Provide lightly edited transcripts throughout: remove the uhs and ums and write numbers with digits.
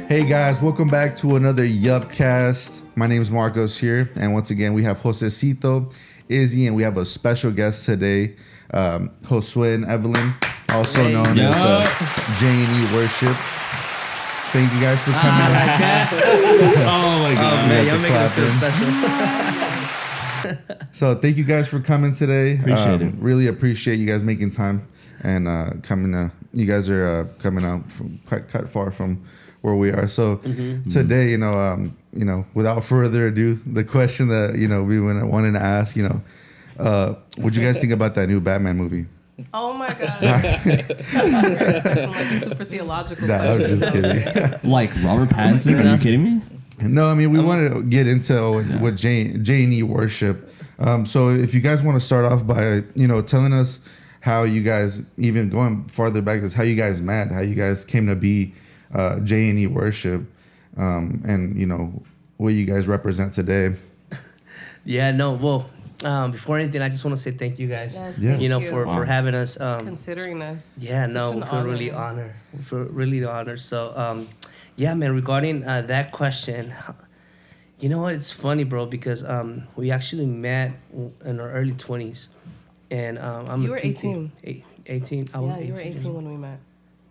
Hey guys, welcome back to another Yupcast. My name is Marcos here, and once again we have Josecito, Izzy, and we have a special guest today, Josue and Evelyn, also known as J&E Worship. Thank you guys for coming. Oh my god, man, y'all making it feel special. So thank you guys for coming today. Appreciate it. Really appreciate you guys making time and coming. You guys are coming out from quite far from where we are. So today, without further ado, the question that we wanted to ask, what do you guys think about that new Batman movie? Oh my god! Like a super theological question. I was just kidding. Like Robert Pattinson? Are you kidding me? No, I mean we wanted to get into what J&E Worship. So if you guys want to start off by telling us how you guys, even going farther back, is how you guys met, how you guys came to be J&E Worship, and what you guys represent today. Before anything, I just want to say thank you guys. Yes, for having us. Considering us. Yeah, no, we feel really honored. We feel really honored. So, man, regarding that question, you know what? It's funny, bro, because we actually met in our early 20s. And You were 18. 18. I was 18. You were 18 when we met.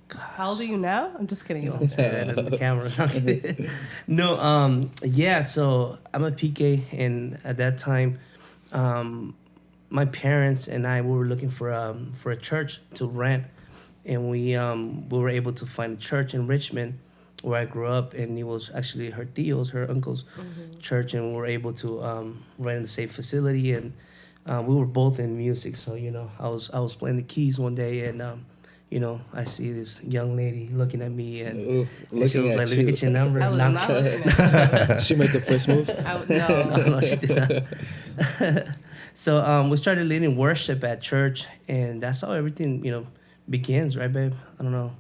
Gosh. How old are you now? I'm just kidding. Don't say that on the camera. So I'm a PK, and at that time, my parents and I, we were looking for a church to rent, and we were able to find a church in Richmond where I grew up, and it was actually her uncle's church, and we were able to rent in the same facility, and we were both in music. So I was playing the keys one day, and I see this young lady looking at me, and she was like, "Let me get your number." I was not looking at you. She made the first move? No, she did not. So we started leading worship at church, and that's how everything, begins, right, babe? I don't know.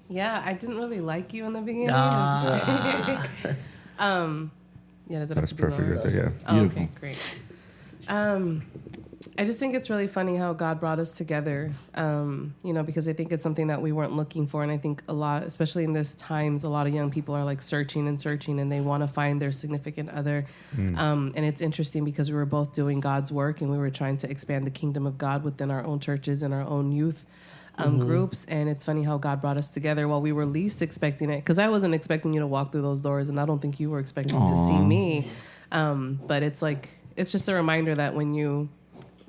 Yeah, I didn't really like you in the beginning. Does it have That's to be perfect lower? right there. Yeah. Oh, okay, great. I just think it's really funny how God brought us together, because I think it's something that we weren't looking for. And I think a lot, especially in this times, a lot of young people are like searching and they want to find their significant other. And it's interesting because we were both doing God's work and we were trying to expand the kingdom of God within our own churches and our own youth groups. And it's funny how God brought us together while we were least expecting it. Because I wasn't expecting you to walk through those doors, and I don't think you were expecting to see me. But it's just a reminder that when you...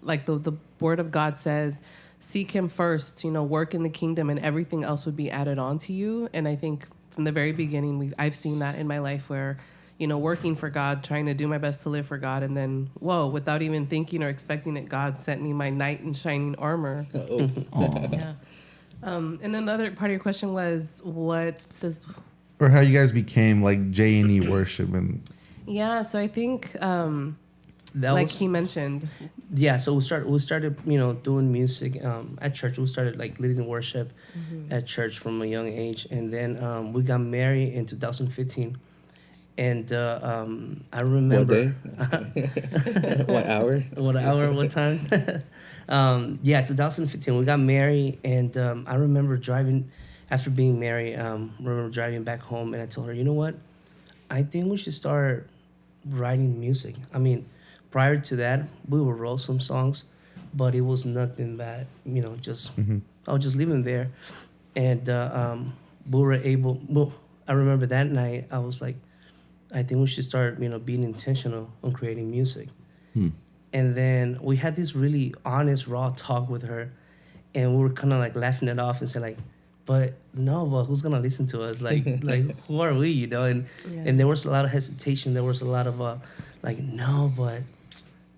Like the word of God says, seek him first, work in the kingdom, and everything else would be added on to you. And I think from the very beginning, I've seen that in my life where, working for God, trying to do my best to live for God. And then, without even thinking or expecting it, God sent me my knight in shining armor. Yeah. And then the other part of your question was, Or how you guys became like J&E Worship and... Yeah, so I think... he mentioned. Yeah, so we started, doing music at church. We started like leading worship at church from a young age, and then we got married in 2015. And I remember. What day? What hour? What hour? What time? 2015. We got married, and I remember driving after being married. Remember driving back home, and I told her, you know what? I think we should start writing music. I mean. Prior to that, we would wrote some songs, but it was nothing that, I was just living there. And we were able, I remember that night, I was like, I think we should start, being intentional on creating music. And then we had this really honest, raw talk with her, and we were kind of like laughing it off and saying like, but who's going to listen to us? Like who are we, And there was a lot of hesitation. There was a lot of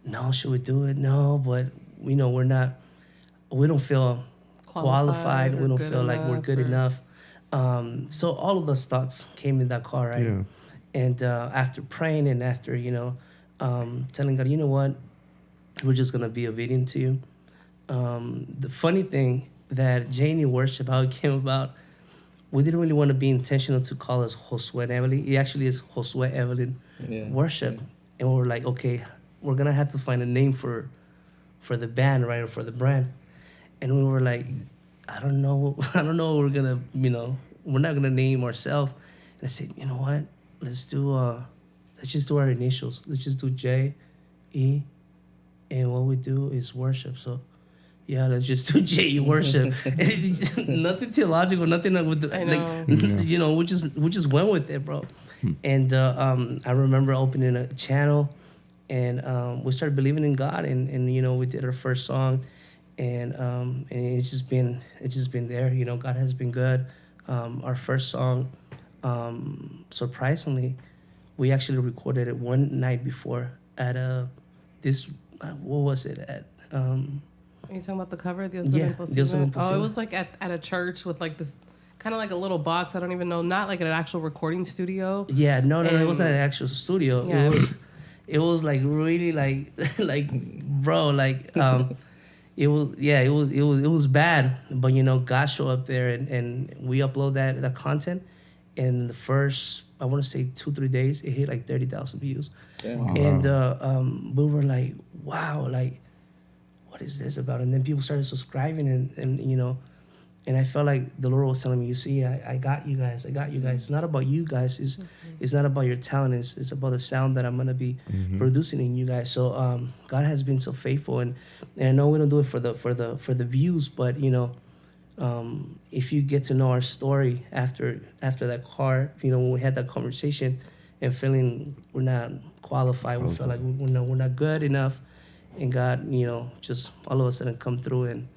no, should we do it? No, but we don't feel qualified. We don't feel like we're good enough. So all of those thoughts came in that car, right? Yeah. And after praying and after, telling God, you know what? We're just going to be obedient to you. The funny thing that J&E Worship, how it came about, we didn't really want to be intentional to call us Josue and Evelyn. It actually is Josue Evelyn Worship. Yeah. And we were like, okay, we're going to have to find a name for the band, right, or for the brand. And we were like, I don't know what we're going to, we're not going to name ourselves. said, you know what? Let's just do our initials. Let's just do J, E, and what we do is worship. So, yeah, let's just do J worship. Nothing theological, nothing with the, I know. you know, we just went with it, bro. And I remember opening a channel, and we started believing in God, and you know, we did our first song, and it's just been there. You know, God has been good. Our first song, surprisingly, we actually recorded it one night before at what was it at? Are you talking about the cover? Dios Yeah, Imposible? Dios es Imposible. Oh, it was like at a church with like this kind of like a little box. I don't even know. Not like an actual recording studio. Yeah, no, it And- wasn't an actual studio. Yeah. It was like really like like bro, like it was bad. But you know, God showed up there, and we upload that content, and the first, I want to say 2-3 days, it hit like 30,000 views. Damn. And we were like, wow, like, what is this about? And then people started subscribing, and you know, and I felt like the Lord was telling me, you see, I got you guys. It's not about you guys. It's not about your talent. It's about the sound that I'm gonna be producing in you guys. So God has been so faithful, and I know we don't do it for the views, but you know, if you get to know our story after that car, you know, when we had that conversation and feeling we're not qualified, we felt like we're not good enough, and God, you know, just all of a sudden come through and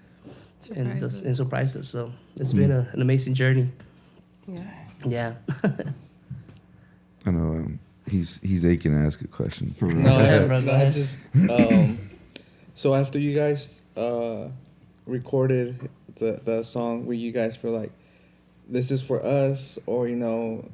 surprise us. So it's been an amazing journey. Yeah. Yeah. I know he's aching to ask a question. No, ahead, bro, go I ahead. just so after you guys recorded the song, were you guys feel like this is for us, or you know,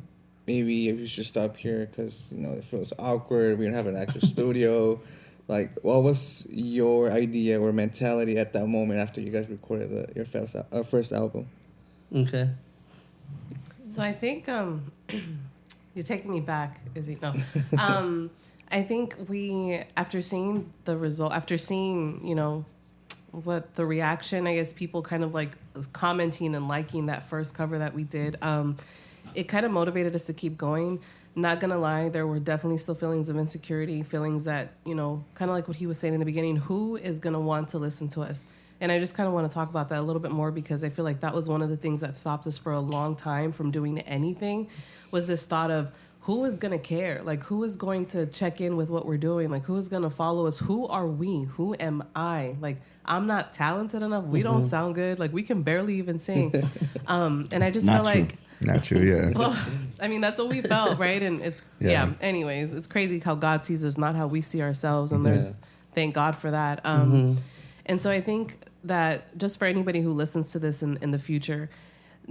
maybe if you should stop here because you know it feels awkward, we don't have an actual studio? Like, what was your idea or mentality at that moment after you guys recorded your first album? Okay. So I think you're taking me back, Izzy. No. I think after seeing the result, after seeing, you know, what the reaction, I guess people kind of like commenting and liking that first cover that we did, it kind of motivated us to keep going. Not gonna lie, there were definitely still feelings of insecurity, feelings that, you know, kind of like what he was saying in the beginning, who is gonna want to listen to us? And I just kind of want to talk about that a little bit more, because I feel like that was one of the things that stopped us for a long time from doing anything, was this thought of who is going to care? Like, who is going to check in with what we're doing? Like, who is going to follow us? Who are we? Who am I? Like, I'm not talented enough. We don't sound good. Like, we can barely even sing. And I just Not felt true. like... Not true, yeah. Well, I mean, that's what we felt, right? And it's, Yeah. anyways, it's crazy how God sees us, not how we see ourselves. And there's, thank God for that. And so I think that just for anybody who listens to this in the future,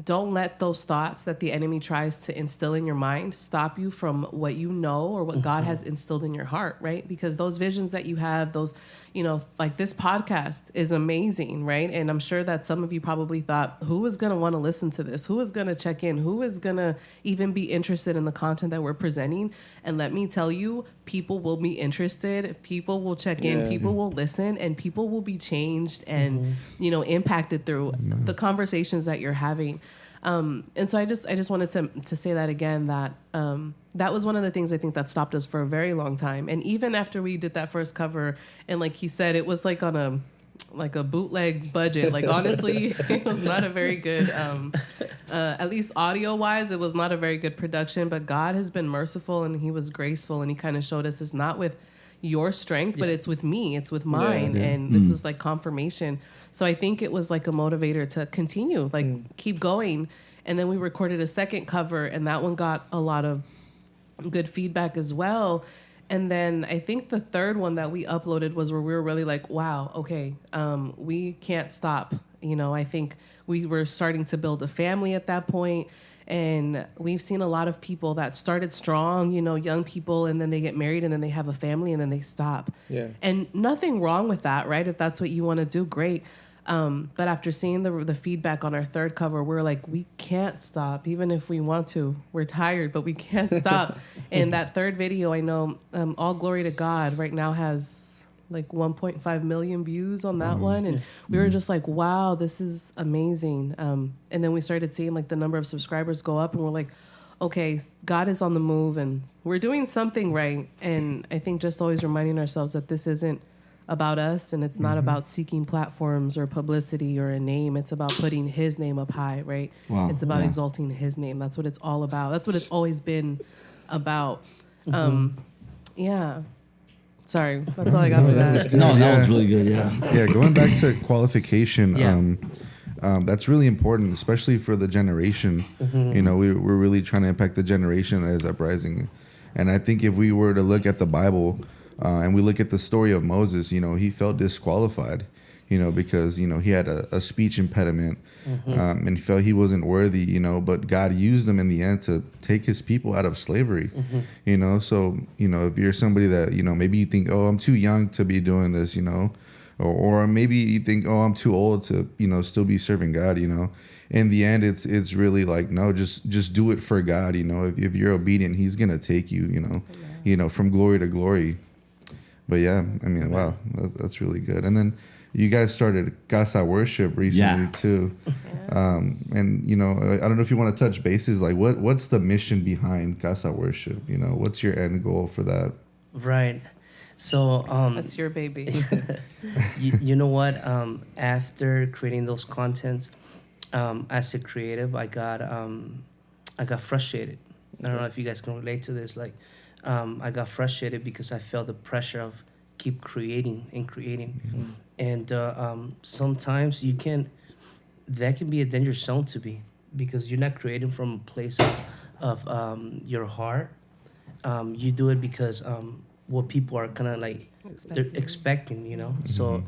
don't let those thoughts that the enemy tries to instill in your mind stop you from what you know or what God has instilled in your heart, right? Because those visions that you have, those, you know, like this podcast is amazing, right? And I'm sure that some of you probably thought, who is going to want to listen to this? Who is going to check in? Who is going to even be interested in the content that we're presenting? And let me tell you, people will be interested. People will check in. People will listen, and people will be changed and, you know, impacted through the conversations that you're having. And so I just wanted to say that again, that that was one of the things I think that stopped us for a very long time. And even after we did that first cover, and like he said, it was like on a bootleg budget. Like, honestly, it was not a very good, at least audio wise, it was not a very good production, but God has been merciful and he was graceful, and he kind of showed us it's not with your strength, but it's with me, it's with mine. And this is like confirmation. So I think it was like a motivator to continue, like keep going. And then we recorded a second cover, and that one got a lot of good feedback as well. And then I think the third one that we uploaded was where we were really like, wow, okay, we can't stop. You know, I think we were starting to build a family at that point. And we've seen a lot of people that started strong, you know, young people, and then they get married and then they have a family and then they stop. Yeah. And nothing wrong with that, right? If that's what you want to do, great. But after seeing the feedback on our third cover, we're like, we can't stop, even if we want to. We're tired, but we can't stop. And that third video, I know, All Glory to God, right now has like 1.5 million views on that one. And we were just like, wow, this is amazing. And then we started seeing like the number of subscribers go up, and we're like, okay, God is on the move and we're doing something right. And I think just always reminding ourselves that this isn't about us and it's not about seeking platforms or publicity or a name. It's about putting his name up high, right? Wow. It's about Yeah. exalting his name. That's what it's all about. That's what it's always been about. Yeah. Sorry, that's all I got for that. No, that Yeah. was really good. Yeah. Yeah, going back to qualification, Yeah. that's really important, especially for the generation. You know, we're really trying to impact the generation that is uprising. And I think if we were to look at the Bible and we look at the story of Moses, you know, he felt disqualified, you know, because, you know, he had a speech impediment and he felt he wasn't worthy, you know, but God used him in the end to take his people out of slavery, you know. So, you know, if you're somebody that, you know, maybe you think, oh, I'm too young to be doing this, you know, or maybe you think, oh, I'm too old to, you know, still be serving God, you know. In the end, it's really like, no, just do it for God, you know. If you're obedient, he's going to take you, you know, from glory to glory. But yeah, I mean, wow, that's really good. And then you guys started Casa Worship recently too. And, you know, I don't know if you want to touch bases, like what's the mission behind Casa Worship? You know, what's your end goal for that? Right. So That's your baby. you know what? After creating those contents, as a creative, I got frustrated. I don't know if you guys can relate to this. Like, I got frustrated because I felt the pressure of keep creating and creating, and sometimes that can be a dangerous zone to be, because you're not creating from a place of your heart. You do it because what people are kind of like they're expecting, you know. So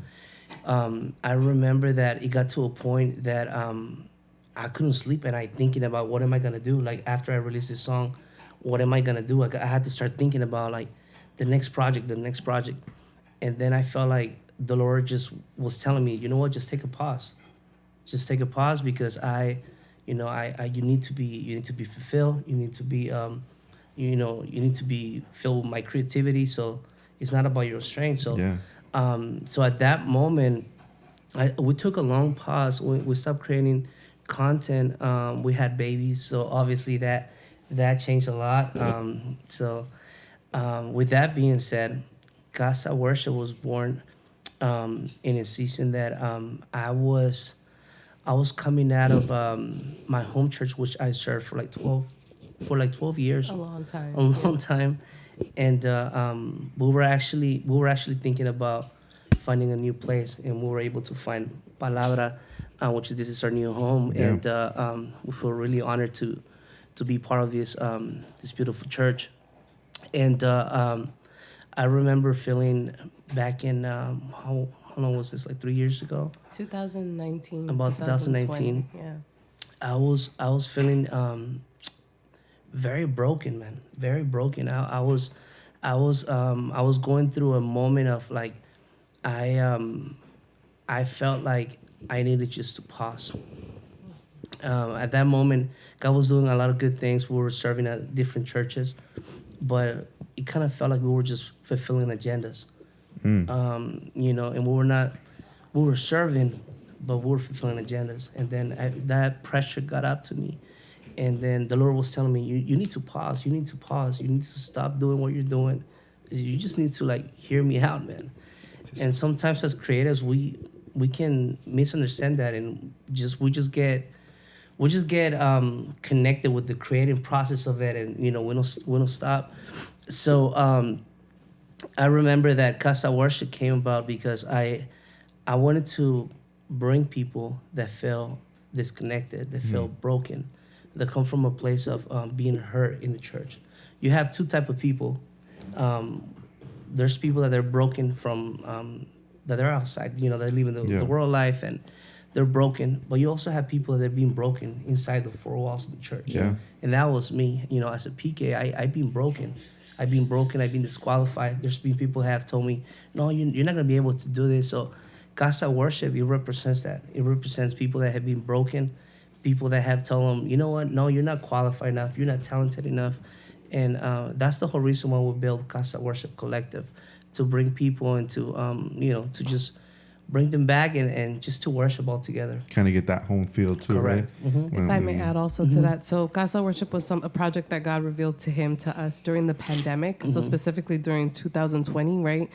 I remember that it got to a point that I couldn't sleep at night thinking about what am I gonna do. Like after I released this song, what am I gonna do? I had to start thinking about like the next project, and then I felt like the Lord just was telling me, you know what, just take a pause, because you need to be fulfilled, you need to be you need to be filled with my creativity. So it's not about your strength. So so at that moment, we took a long pause. We stopped creating content. We had babies, so obviously that changed a lot. So with that being said, Casa Worship was born in a season that I was coming out of my home church, which I served for like 12 years. A long time. And we were actually thinking about finding a new place, and we were able to find Palabra, which this is our new home. And we feel really honored to be part of this beautiful church. And I remember feeling back in how long was this, like 3 years ago? 2019. About 2019. Yeah. I was feeling very broken, man. Very broken. I was going through a moment of like I felt like I needed just to pause. At that moment, God was doing a lot of good things. We were serving at different churches, but it kind of felt like we were just fulfilling agendas. You know, and we were serving, but we were fulfilling agendas. And then that pressure got up to me. And then the Lord was telling me, you need to pause. You need to stop doing what you're doing. You just need to like hear me out, man. And sometimes as creatives, we can misunderstand that, and we just get connected with the creative process of it, and you know we don't stop. So I remember that Casa Worship came about because I wanted to bring people that feel disconnected, that feel broken, that come from a place of being hurt in the church. You have two type of people. There's people that are broken from that they're outside, you know, they're living the world life and they're broken. But you also have people that are being broken inside the four walls of the church. Yeah. And that was me. You know, as a PK, I've been broken. I've been disqualified. There's been people who have told me, no, you're not going to be able to do this. So Casa Worship, it represents that. It represents people that have been broken, people that have told them, you know what, no, you're not qualified enough, you're not talented enough. And that's the whole reason why we built Casa Worship Collective, to bring people into, you know, to just bring them back and just to worship all together. Kind of get that home feel too, Correct. right? If I may add also to that, so Casa Worship was a project that God revealed to him, to us during the pandemic, so specifically during 2020, right?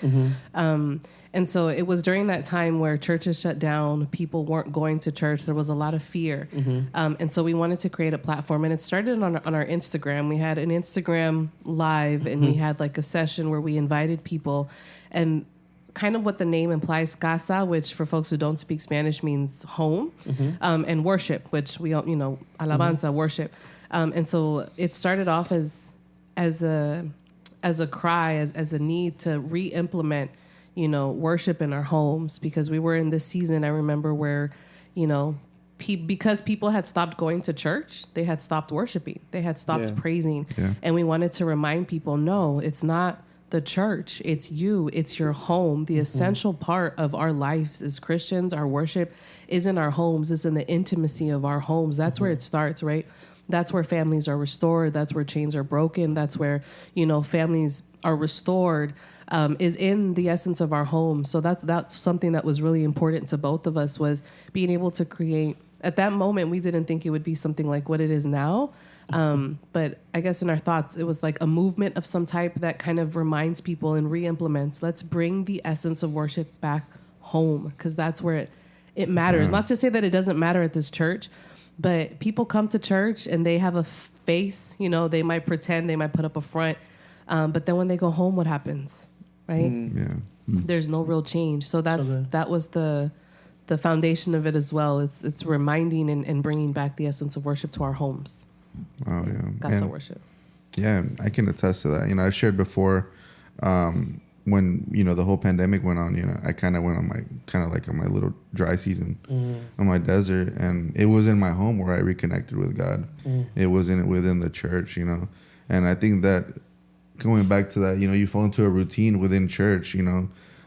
And so it was during that time where churches shut down, people weren't going to church, there was a lot of fear. And so we wanted to create a platform, and it started on our Instagram. We had an Instagram live, and we had like a session where we invited people, and kind of what the name implies, casa, which for folks who don't speak Spanish means home, and worship, which we all, alabanza, worship. And so it started off as a cry, as a need to re-implement, worship in our homes, because we were in this season, I remember, where, because people had stopped going to church, they had stopped worshiping, they had stopped praising. And we wanted to remind people, no, it's not the church, it's you, it's your home. The essential part of our lives as Christians, our worship, is in our homes, is in the intimacy of our homes. That's where it starts, right? That's where families are restored. That's where chains are broken. That's where, families are restored, is in the essence of our homes. So that's something that was really important to both of us, was being able to create. At that moment, we didn't think it would be something like what it is now. But I guess in our thoughts, it was like a movement of some type that kind of reminds people and re-implements. Let's bring the essence of worship back home, because that's where it matters. Not to say that it doesn't matter at this church, but people come to church and they have a face, they might pretend, they might put up a front. But then when they go home, what happens? Right? There's no real change. So that was the foundation of it as well. It's reminding and bringing back the essence of worship to our homes. Oh yeah, Casa worship. Yeah, I can attest to that. I shared before, when the whole pandemic went on. I kind of went on my little dry season on my desert, and it was in my home where I reconnected with God. It wasn't within the church, and I think that going back to that, you fall into a routine within church,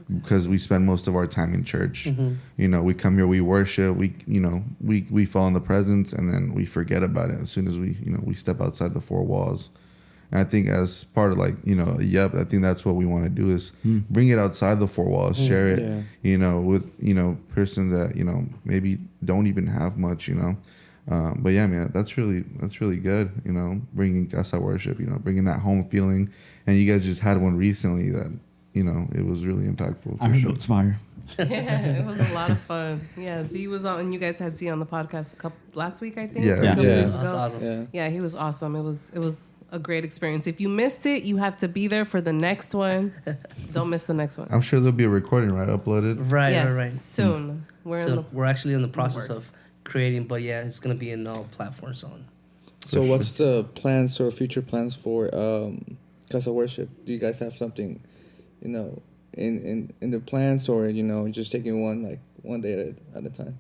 because we spend most of our time in church. We come here, we worship, we fall in the presence, and then we forget about it as soon as we step outside the four walls. And I think as part of I think that's what we want to do, is bring it outside the four walls, share it, with, persons that, maybe don't even have much, but yeah, man, that's really good, bringing casa worship, bringing that home feeling. And you guys just had one recently that, it was really impactful. I heard it was fire. Yeah, it was a lot of fun. Yeah, Z was on, and you guys had Z on the podcast last week, I think. Yeah. A couple days That's ago. awesome. Yeah, he was awesome. It was a great experience. If you missed it, you have to be there for the next one. Don't miss the next one. I'm sure there'll be a recording, right, uploaded. Right, Yes, right. soon. We're actually in the process works. of creating, but yeah, it's gonna be in all platforms on. So what's the plans or future plans for Casa Worship? Do you guys have something, in the plans, or just taking one day at a time?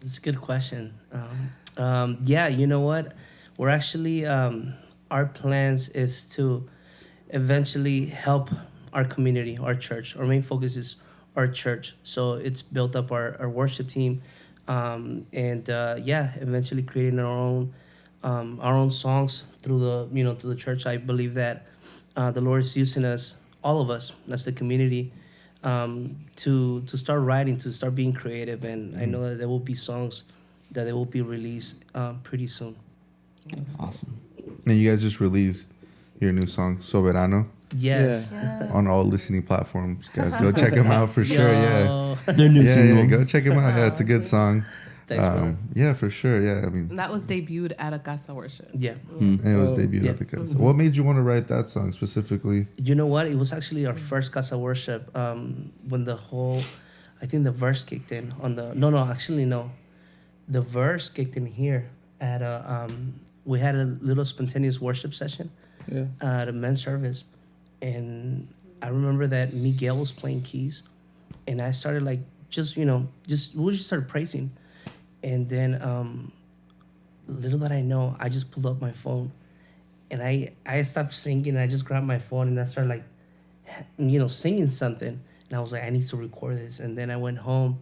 It's a good question. Yeah, you know what? We're actually our plans is to eventually help our community, our church. Our main focus is our church, so it's built up our worship team, and eventually creating our own songs through the church. I believe that the Lord is using us, all of us, as the community, to start writing, to start being creative, and I know that there will be songs that they will be released pretty soon. Awesome. And you guys just released your new song, Soberano, Yes. on all listening platforms. Guys, go check them out for sure. Yeah. Yo. Their new single. Go check them out. Yeah, it's a good song. Thanks, brother. Yeah, for sure. Yeah, I mean, And that was debuted at a Casa Worship. Yeah. and it was debuted Yeah. at the Casa. What made you want to write that song specifically? You know what? It was actually our first Casa Worship when I think the verse kicked in on the... No. The verse kicked in here at we had a little spontaneous worship session at a men's service. And I remember that Miguel was playing keys. And I started we just started praising. And then little that I know, I just pulled up my phone. And I stopped singing. I just grabbed my phone and I started singing something. And I was like, I need to record this. And then I went home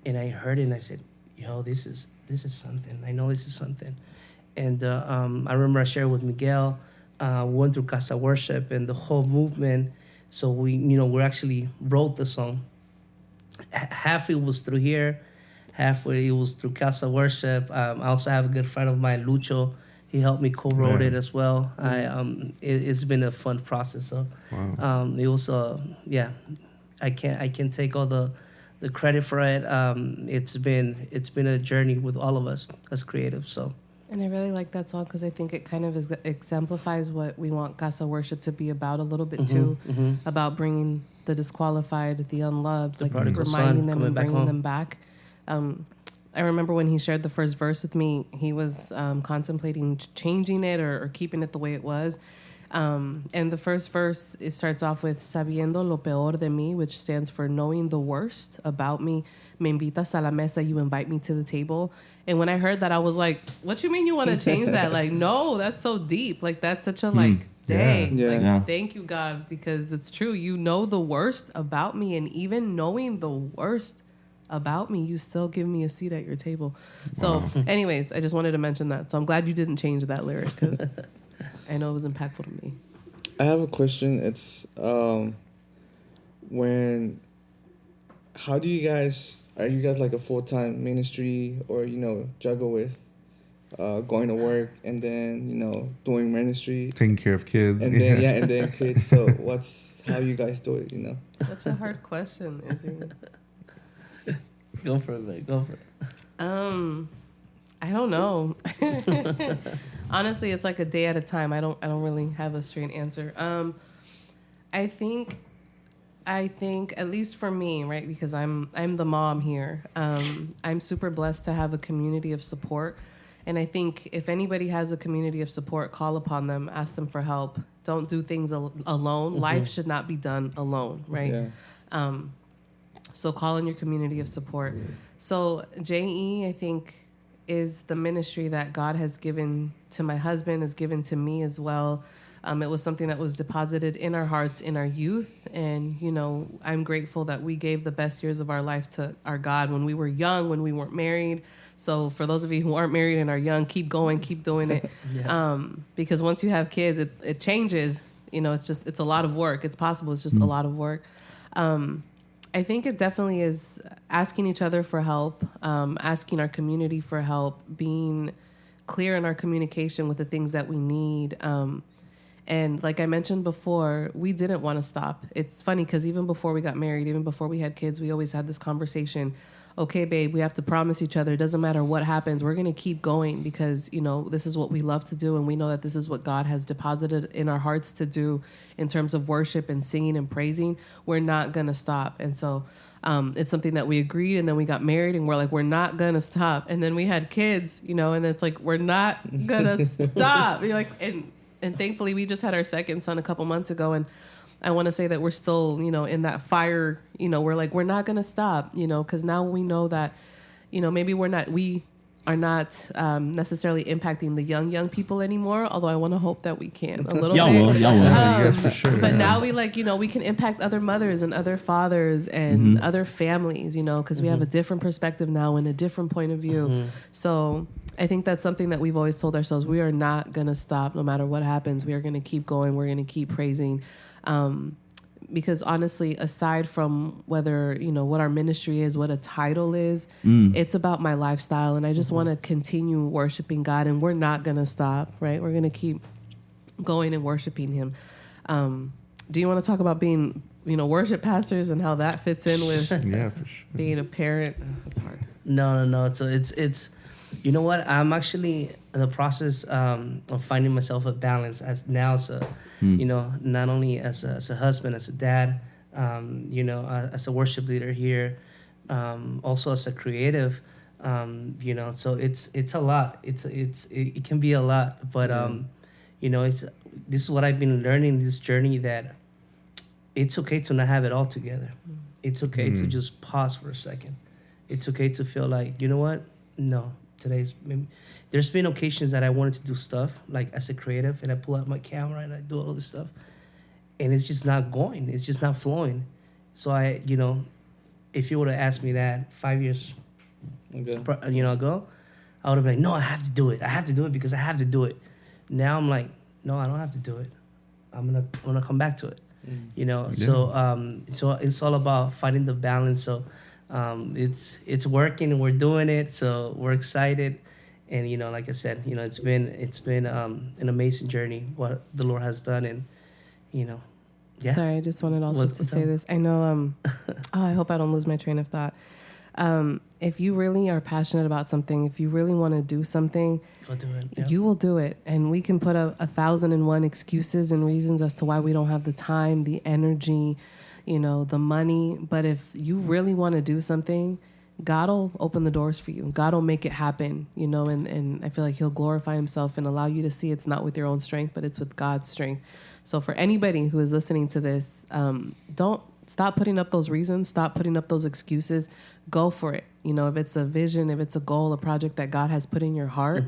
and I heard it and I said, yo, this is something. I know this is something. And I remember I shared with Miguel. We went through Casa Worship and the whole movement. So we actually wrote the song. half it was through here, half it was through Casa Worship. I also have a good friend of mine, Lucho. He helped me co-wrote it as well. It's been a fun process. So it was I can't take all the credit for it. It's been a journey with all of us as creatives. So. And I really like that song because I think it kind of exemplifies what we want Casa Worship to be about a little bit too, about bringing the disqualified, the unloved, like reminding them and bringing them back. I remember when he shared the first verse with me, he was contemplating changing it or keeping it the way it was. And the first verse, it starts off with sabiendo lo peor de mí, which stands for knowing the worst about me. Me invitas a la mesa, you invite me to the table. And when I heard that, I was like, what you mean you want to change that? Like, no, that's so deep. Like, that's such a like, dang. Yeah. Like, Yeah. thank you, God, because it's true. You know the worst about me. And even knowing the worst about me, you still give me a seat at your table. So anyways, I just wanted to mention that. So I'm glad you didn't change that lyric because I know it was impactful to me. I have a question. It's how do you guys, are you guys like a full-time ministry or, juggle with going to work and then, doing ministry? Taking care of kids. And then, and then kids. So how you guys do it, Such a hard question, Izzy. Go for it, man. Go for it. I don't know. Honestly, it's like a day at a time. I don't really have a straight answer. I think at least for me, right? Because I'm the mom here. I'm super blessed to have a community of support. And I think if anybody has a community of support, call upon them, ask them for help. Don't do things alone. Life should not be done alone, right? Yeah. So call in your community of support. So JE, I think, is the ministry that God has given to my husband, has given to me as well. It was something that was deposited in our hearts in our youth. And, I'm grateful that we gave the best years of our life to our God when we were young, when we weren't married. So for those of you who aren't married and are young, keep going, keep doing it. Because once you have kids, it changes. It's a lot of work. It's possible. It's just a lot of work. I think it definitely is asking each other for help, asking our community for help, being clear in our communication with the things that we need. And like I mentioned before, we didn't want to stop. It's funny because even before we got married, even before we had kids, we always had this conversation. Okay, babe, we have to promise each other. It doesn't matter what happens. We're going to keep going because, this is what we love to do. And we know that this is what God has deposited in our hearts to do in terms of worship and singing and praising. We're not going to stop. And so it's something that we agreed. And then we got married and we're like, we're not going to stop. And then we had kids, and it's like, we're not going to stop. You're like, and thankfully we just had our second son a couple months ago. And I want to say that we're still, in that fire, we're like, we're not going to stop, because now we know that, maybe we are not necessarily impacting the young people anymore. Although I want to hope that we can a little bit. Y'all will. Yes, for sure. But now we we can impact other mothers and other fathers and other families, because we have a different perspective now and a different point of view. So I think that's something that we've always told ourselves. We are not going to stop no matter what happens. We are going to keep going. We're going to keep praising. Because honestly, aside from whether, what our ministry is, what a title is, it's about my lifestyle. And I just want to continue worshiping God, and we're not going to stop, right? We're going to keep going and worshiping him. Do you want to talk about being, worship pastors and how that fits in with for sure. being a parent? It's hard. No. So it's you know what? I'm actually in the process of finding myself a balance as a, not only as a husband, as a dad, as a worship leader here, also as a creative, so it's a lot. It can be a lot, but this is what I've been learning this journey, that it's okay to not have it all together. It's okay to just pause for a second. It's okay to feel like, you know what? No. There's been occasions that I wanted to do stuff like as a creative, and I pull out my camera and I do all this stuff, and it's just not going. It's just not flowing. So if you would have asked me that 5 years ago, I would have been like, no, I have to do it. I have to do it because I have to do it. Now I'm like, no, I don't have to do it. I'm gonna come back to it. So it's all about finding the balance. So It's working and we're doing it, so we're excited. And like I said, it's been an amazing journey what the Lord has done, and yeah. Sorry, I just wanted also What's to say up? this. I know, I hope I don't lose my train of thought. If you really are passionate about something, if you really want to do something, Go do it. Yeah. you will do it. And we can put 1,001 excuses and reasons as to why we don't have the time, the energy, the money. But if you really want to do something, God will open the doors for you. God will make it happen, and I feel like he'll glorify himself and allow you to see it's not with your own strength, but it's with God's strength. So for anybody who is listening to this, don't stop putting up those reasons. Stop putting up those excuses. Go for it. If it's a vision, if it's a goal, a project that God has put in your heart,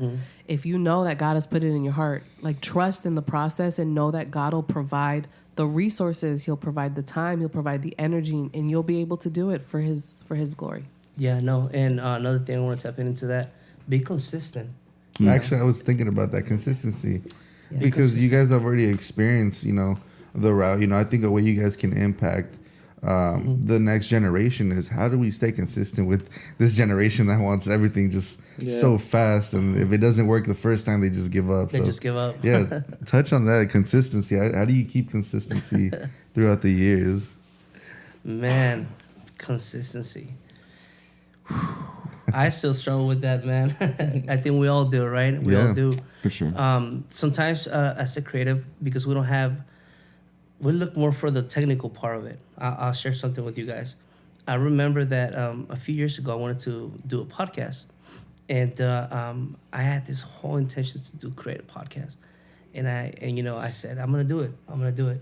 if you know that God has put it in your heart, like trust in the process and know that God will provide the resources. He'll provide the time. He'll provide the energy, and you'll be able to do it for his glory. Yeah, no. And another thing I want to tap into that: be consistent. Actually, I was thinking about that consistency Yeah. because you guys have already experienced, the route. I think a way you guys can impact the next generation is how do we stay consistent with this generation that wants everything just so fast, and if it doesn't work the first time, they just give up. They just give up. Yeah, touch on that consistency. How do you keep consistency throughout the years? Man, consistency. I still struggle with that, man. I think we all do, right? We all do. For sure. Sometimes as a creative, because we look more for the technical part of it. I'll share something with you guys. I remember that a few years ago, I wanted to do a podcast. And I had this whole intention to create a podcast. And I said, I'm going to do it.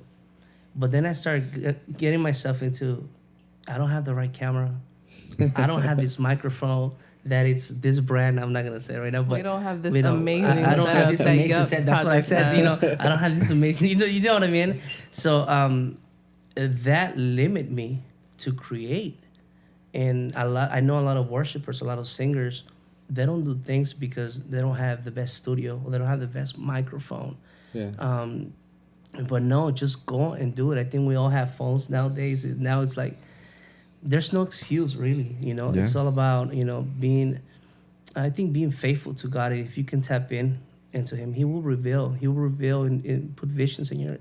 But then I started getting myself into, I don't have the right camera. I don't have this microphone that it's this brand. I'm not going to say right now, but we don't have this I don't have this amazing set. That's what I said. I don't have this amazing. You know what I mean. So that limit me to create, and I know a lot of worshipers, a lot of singers, they don't do things because they don't have the best studio or they don't have the best microphone. Yeah. But no, just go and do it. I think we all have phones nowadays. Now it's like there's no excuse really. Yeah. It's all about being faithful to God. And if you can tap into Him, He will reveal. He will reveal and put visions in your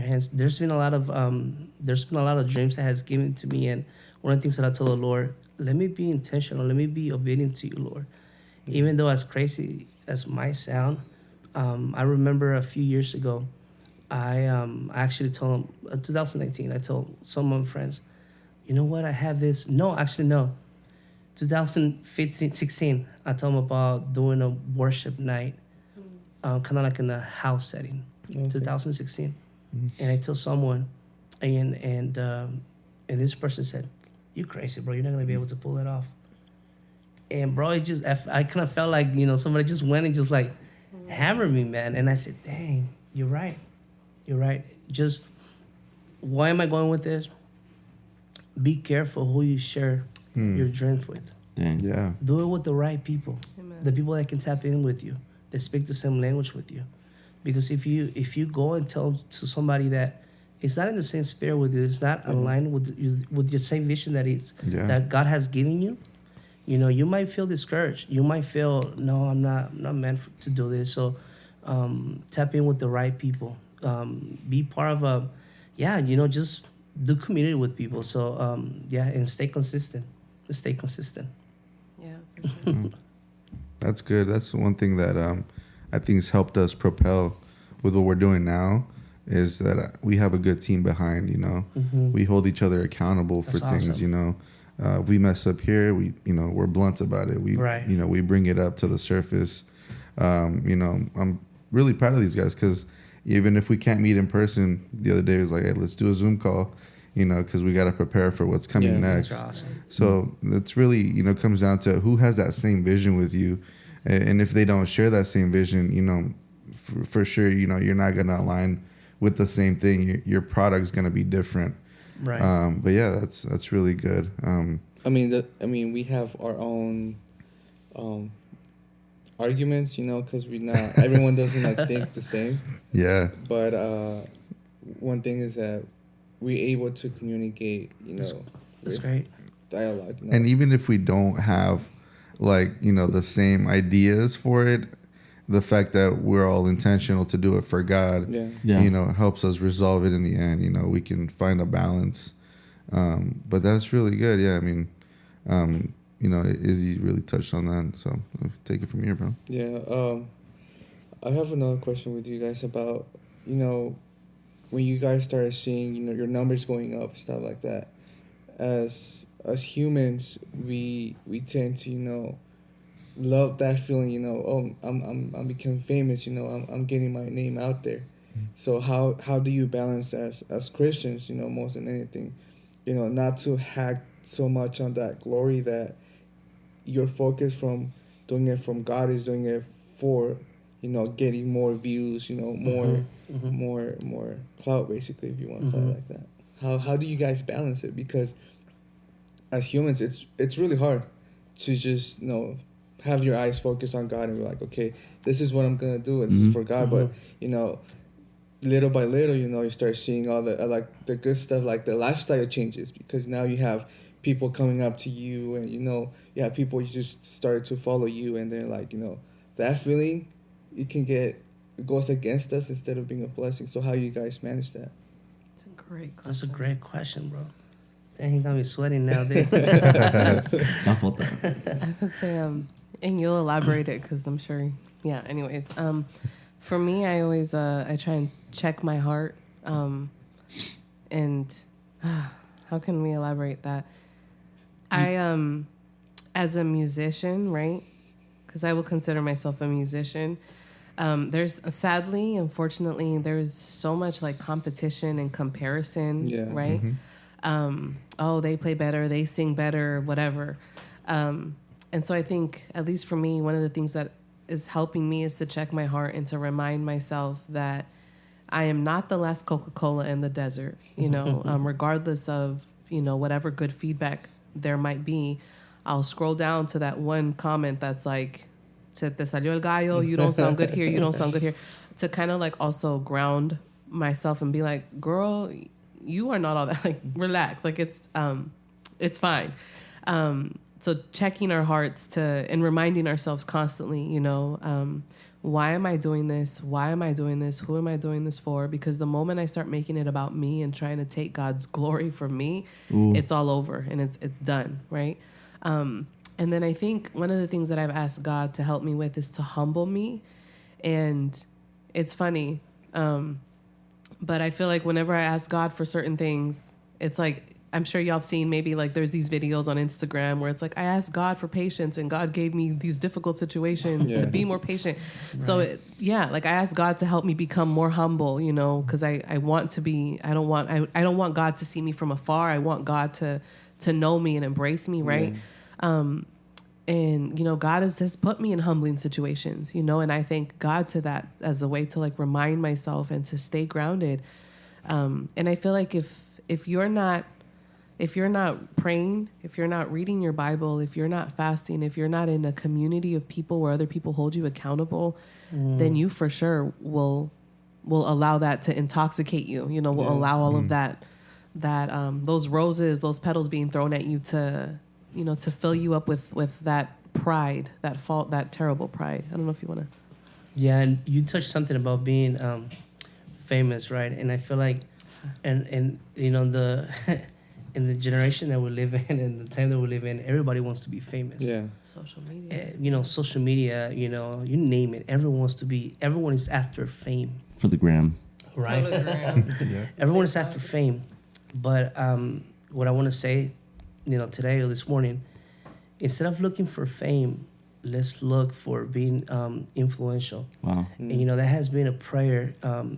hands. There's been a lot of dreams that has given to me, and one of the things that I told the Lord, let me be intentional. Let me be obedient to you, Lord. Even though as crazy as might sound, I remember a few years ago, I actually told him, 2019, I told some of my friends, you know what, I have this. No, actually, no. 2015, 16, I told them about doing a worship night, kind of like in a house setting, 2016. And I told someone, and this person said, you crazy, bro. You're not going to be able to pull it off. And, bro, I kind of felt like, somebody just went and just, like, hammered me, man. And I said, dang, you're right. You're right. Just, why am I going with this? Be careful who you share your dreams with. Dang. Yeah. Do it with the right people. Amen. The people that can tap in with you, that speak the same language with you. Because if you go and tell to somebody that it's not in the same spirit with you, it's not aligned with your same vision that God has given you, you might feel discouraged. You might feel, no, I'm not meant to do this. So tap in with the right people. Be part of just do community with people. So and stay consistent. Stay consistent. Yeah, for sure. That's good. That's one thing that I think has helped us propel with what we're doing now is that we have a good team behind, We hold each other accountable for That's things, awesome. If we mess up here, we're blunt about it. We bring it up to the surface. I'm really proud of these guys because even if we can't meet in person, the other day it was like, hey, let's do a Zoom call, because we got to prepare for what's coming next. That's awesome. So it's really, comes down to who has that same vision with you. And if they don't share that same vision, for sure, you're not going to align with the same thing. Your product's going to be different. Right. But yeah, that's really good. We have our own arguments, because everyone doesn't think the same. Yeah. But one thing is that we're able to communicate, That's great. dialogue. You know? And even if we don't have, like, you know, the same ideas for it, the fact that we're all intentional to do it for God, Yeah. Yeah. you know, helps us resolve it in the end. You know, we can find a balance. But that's really good. Yeah, I mean, you know, Izzy really touched on that. So take it from here, bro. Yeah. I have another question with you guys about, you know, when you guys started seeing, you know, your numbers going up, stuff like that. As humans, we tend to, you know, love that feeling, you know, oh, I'm becoming famous, you know, I'm getting my name out there. So how do you balance as Christians, you know, most than anything, you know, not to hack so much on that glory that your focus from doing it from God is doing it for, you know, getting more views, you know, more clout, basically, if you want to call it like that. How do you guys balance it? Because as humans, it's really hard to just, you know, have your eyes focused on God and be like, okay, this is what I'm gonna do. This is for God. But you know, little by little, you know, you start seeing all the like the good stuff, like the lifestyle changes, because now you have people coming up to you, and you know, you have people you just started to follow you, and then like, you know, that feeling, it goes against us instead of being a blessing. So how you guys manage that? It's a great question. That's a great question, bro. Dang, he got me sweating now, dude. My fault. I would say, and you'll elaborate it because I'm sure. Yeah. Anyways, for me, I always I try and check my heart, and how can we elaborate that? I as a musician, right? Because I will consider myself a musician. There's sadly, unfortunately, there's so much like competition and comparison, right? Oh, they play better, they sing better, whatever. And so I think, at least for me, one of the things that is helping me is to check my heart and to remind myself that I am not the last Coca-Cola in the desert, you know, regardless of, you know, whatever good feedback there might be. I'll scroll down to that one comment that's like, se te salió el gallo, you don't sound good here, you don't sound good here. To kind of like also ground myself and be like, girl, you are not all that, like, relax. Like, it's fine. So checking our hearts and reminding ourselves constantly, you know, why am I doing this? Why am I doing this? Who am I doing this for? Because the moment I start making it about me and trying to take God's glory from me, it's all over and it's done, right? And then I think one of the things that I've asked God to help me with is to humble me. And it's funny, but I feel like whenever I ask God for certain things, it's like, I'm sure y'all have seen maybe like there's these videos on Instagram where it's like, I asked God for patience and God gave me these difficult situations to be more patient. Right. So like I asked God to help me become more humble, you know, because I want to be, I don't want God to see me from afar. I want God to know me and embrace me, right? Yeah. And, you know, God has put me in humbling situations, you know, and I thank God to that as a way to like remind myself and to stay grounded. And I feel like if you're not praying, if you're not reading your Bible, if you're not fasting, if you're not in a community of people where other people hold you accountable, then you for sure will allow that to intoxicate you, you know, will allow all of that those roses, those petals being thrown at you to, you know, to fill you up with that pride, that terrible pride. I don't know if you want to. Yeah, and you touched something about being famous, right? And I feel like, and you know, in the generation that we live in and the time that we live in, everybody wants to be famous. Yeah. Social media. You know, social media, you know, you name it. Everyone is after fame. For the gram. Right? For the gram. Yeah. Everyone is after fame. But what I want to say, you know, today or this morning, instead of looking for fame, let's look for being influential. Wow. And, you know, that has been a prayer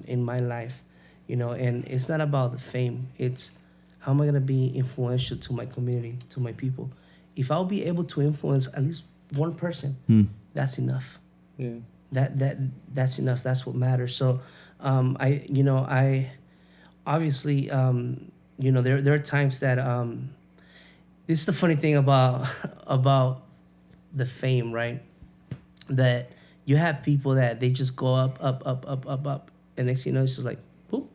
in my life, you know, and it's not about the fame. It's how am I going to be influential to my community, to my people? If I'll be able to influence at least one person, that's enough. Yeah. That's enough. That's what matters. So, I obviously, you know, there are times that, this is the funny thing about the fame, right? That you have people that they just go up, and next thing you know, it's just like, boop.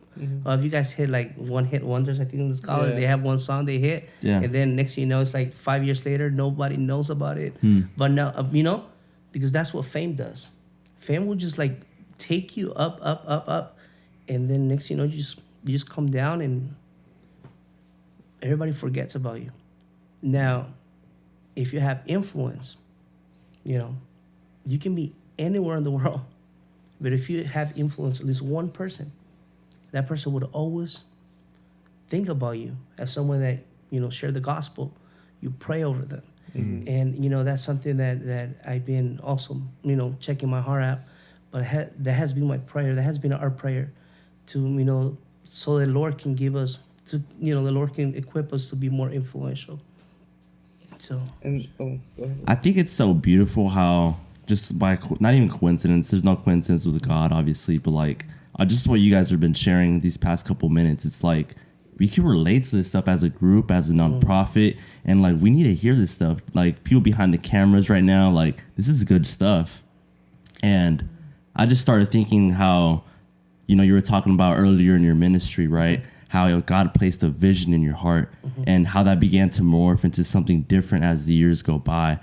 Well, if you guys hit like one hit wonders, I think in this college, Yeah. they have one song they hit, Yeah. and then next thing you know, it's like 5 years later, nobody knows about it. But now, because that's what fame does. Fame will just like take you up, up, up, up, and then next thing you know, you just come down and everybody forgets about you. Now, if you have influence, you can be anywhere in the world, but if you have influence, at least one person, that person would always think about you as someone that share the gospel. You pray over them, and that's something that I've been also checking my heart out. But that has been my prayer. That has been our prayer, to so the Lord can give us the Lord can equip us to be more influential. So And go ahead. I think it's so beautiful how just by not even coincidence, there's no coincidence with God, obviously, but like just what you guys have been sharing these past couple minutes, it's like we can relate to this stuff as a group, as a nonprofit, and like we need to hear this stuff. Like people behind the cameras right now, like this is good stuff. And I just started thinking how, you were talking about earlier in your ministry, right? How God placed a vision in your heart and how that began to morph into something different as the years go by.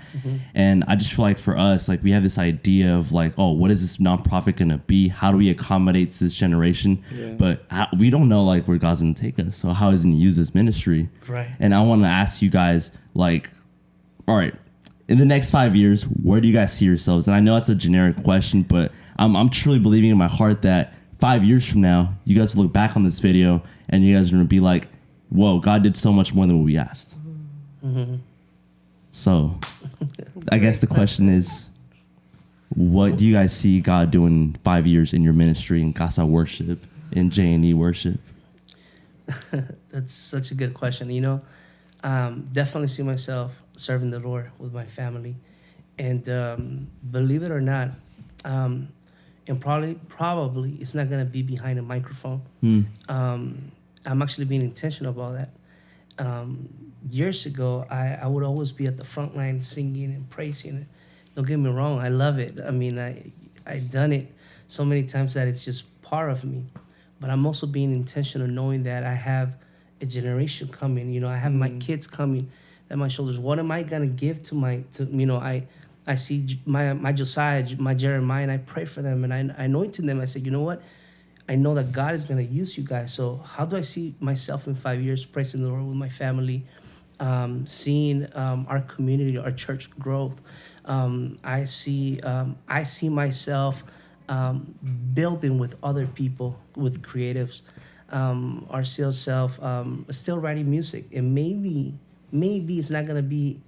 And I just feel like for us, like we have this idea of like, oh, what is this nonprofit going to be? How do we accommodate to this generation? Yeah. But we don't know like where God's going to take us. So how is he going to use this ministry? Right. And I want to ask you guys, like, all right, in the next 5 years, where do you guys see yourselves? And I know that's a generic question, but I'm truly believing in my heart that 5 years from now, you guys will look back on this video and you guys are going to be like, whoa, God did so much more than what we asked. So I guess the question is, what do you guys see God doing in 5 years in your ministry, in Casa worship, in J&E worship? That's such a good question. Definitely see myself serving the Lord with my family. And believe it or not, and probably it's not going to be behind a microphone. I'm actually being intentional about that. Years ago, I would always be at the front line singing and praising it. Don't get me wrong, I love it. I mean, I've done it so many times that it's just part of me. But I'm also being intentional, knowing that I have a generation coming. I have my kids coming at my shoulders. What am I gonna give I see my Josiah, my Jeremiah, and I pray for them and I anoint them. I say, you know what? I know that God is going to use you guys. So how do I see myself in 5 years praising the Lord with my family, seeing our community, our church growth? I see myself building with other people, with creatives, our sales self, still writing music. And maybe it's not going to be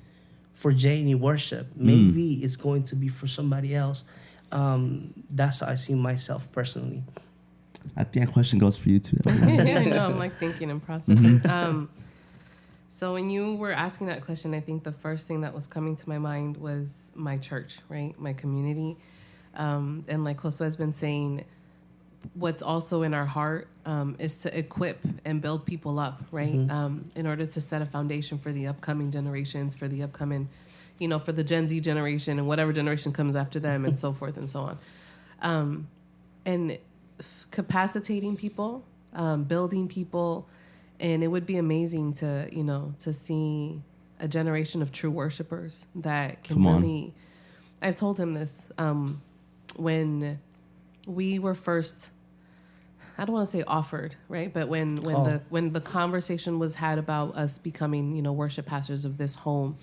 for J&E worship. Maybe it's going to be for somebody else. That's how I see myself personally. I think that question goes for you too. I know, I'm like thinking and processing. So when you were asking that question, I think the first thing that was coming to my mind was my church, right? My community. And like Josue has been saying, what's also in our heart is to equip and build people up, right? In order to set a foundation for the upcoming generations, for the upcoming, for the Gen Z generation and whatever generation comes after them and so forth and so on. And capacitating people, building people. And it would be amazing to see a generation of true worshipers that can really, I've told him this, when we were first, I don't want to say offered, right? But when the conversation was had about us becoming, worship pastors of this home,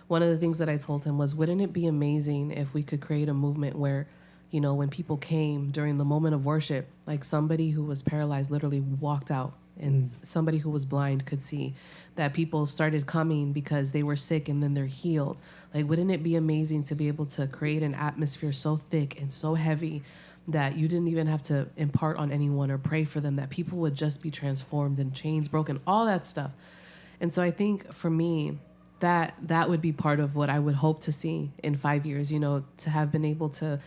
one of the things that I told him was, wouldn't it be amazing if we could create a movement where, when people came during the moment of worship, like somebody who was paralyzed literally walked out and somebody who was blind could see, that people started coming because they were sick and then they're healed. Like, wouldn't it be amazing to be able to create an atmosphere so thick and so heavy that you didn't even have to impart on anyone or pray for them, that people would just be transformed and chains broken, all that stuff. And so I think for me, that would be part of what I would hope to see in 5 years, to have been able to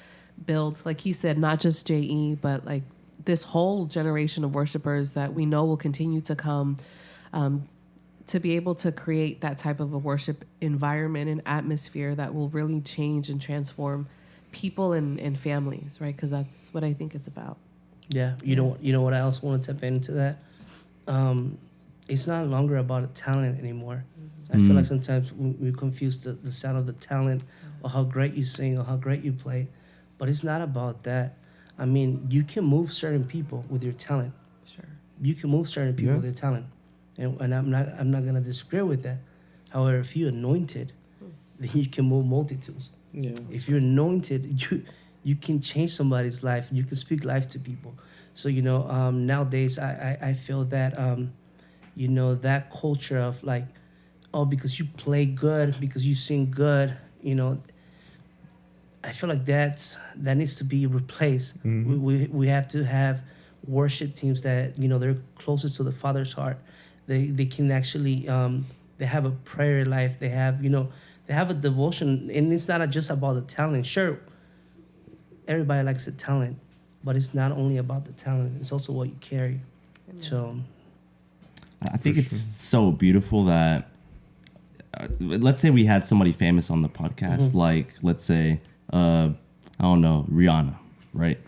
build, like he said, not just J.E., but like this whole generation of worshipers that we know will continue to come, to be able to create that type of a worship environment and atmosphere that will really change and transform people and families, right? Because that's what I think it's about. Yeah, you know what I also want to tap into that. It's not longer about a talent anymore. I feel like sometimes we confuse the sound of the talent, or how great you sing, or how great you play, but it's not about that. I mean, you can move certain people with your talent. Sure. You can move certain people with your talent, and I'm not gonna disagree with that. However, if you're anointed, then you can move multitudes. Yeah. If you're anointed, you can change somebody's life. You can speak life to people. So nowadays I feel that that culture of like, oh, because you play good, because you sing good, I feel like that needs to be replaced. We have to have worship teams that they're closest to the Father's heart. They can actually they have a prayer life. They have they have a devotion, and it's not just about the talent. Sure, everybody likes the talent, but it's not only about the talent. It's also what you carry. Amen. So I think it's so beautiful that let's say we had somebody famous on the podcast, like let's say I don't know, Rihanna, right?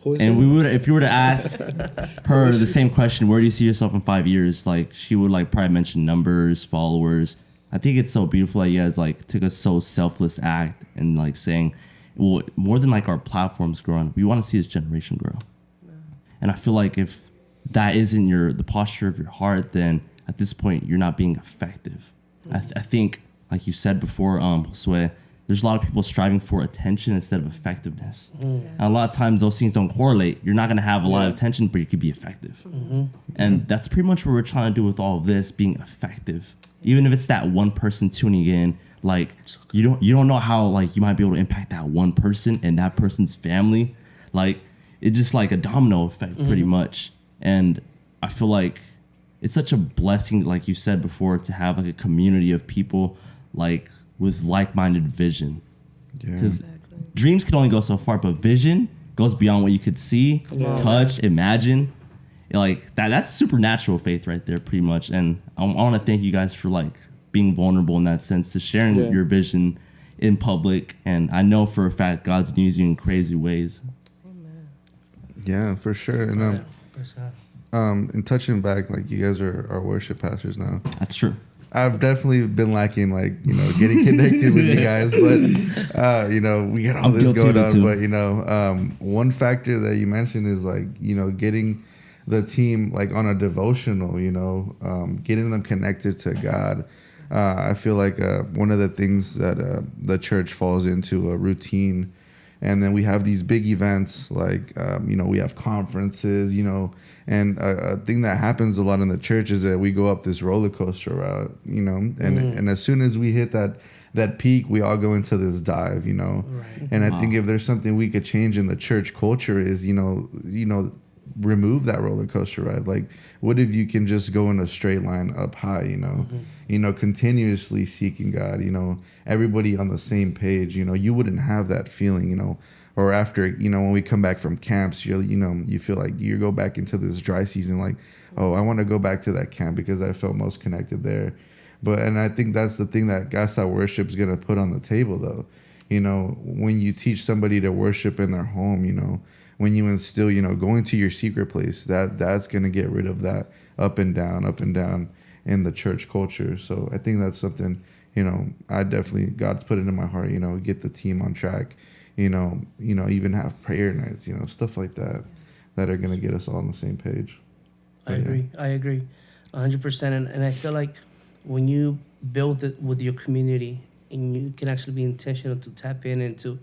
And we would, if you were to ask her the same question, where do you see yourself in 5 years? Like she would like probably mention numbers, followers. I think it's so beautiful that you guys like took a so selfless act and like saying, well, more than like our platforms growing, we want to see this generation grow. And I feel like if that isn't the posture of your heart, then at this point you're not being effective. I think, like you said before, Josue, there's a lot of people striving for attention instead of effectiveness. And a lot of times those things don't correlate. You're not going to have a lot of attention, but you could be effective. And that's pretty much what we're trying to do with all of this, being effective. Even if it's that one person tuning in, like you don't know how like you might be able to impact that one person and that person's family. Like it's just like a domino effect pretty much. And I feel like it's such a blessing, like you said before, to have like a community of people like with like-minded vision. Because dreams can only go so far, but vision goes beyond what you could see, touch, imagine. Like that's supernatural faith right there, pretty much. And I want to thank you guys for like being vulnerable in that sense, to sharing your vision in public. And I know for a fact God's used you in crazy ways. Amen. Yeah, for sure. And and touching back, like you guys are worship pastors now. That's true. I've definitely been lacking, like, getting connected with you guys, but, we got all this going on. But, one factor that you mentioned is like, getting the team like on a devotional, getting them connected to God. I feel like one of the things that the church falls into a routine. And then we have these big events like, we have conferences, and a thing that happens a lot in the church is that we go up this roller coaster route, and as soon as we hit that peak, we all go into this dive, Right. And I think if there's something we could change in the church culture is, remove that roller coaster ride. Like, what if you can just go in a straight line up high, continuously seeking God, everybody on the same page, you wouldn't have that feeling, or after, when we come back from camps, you feel like you go back into this dry season, like, oh, I want to go back to that camp because I felt most connected there. And I think that's the thing that Casa Worship's going to put on the table, though. When you teach somebody to worship in their home, when you instill, going to your secret place, that's going to get rid of that up and down in the church culture. So I think that's something, I definitely, God's put it in my heart, get the team on track, even have prayer nights, stuff like that are going to get us all on the same page. I agree 100%. And I feel like when you build it with your community and you can actually be intentional to tap in into,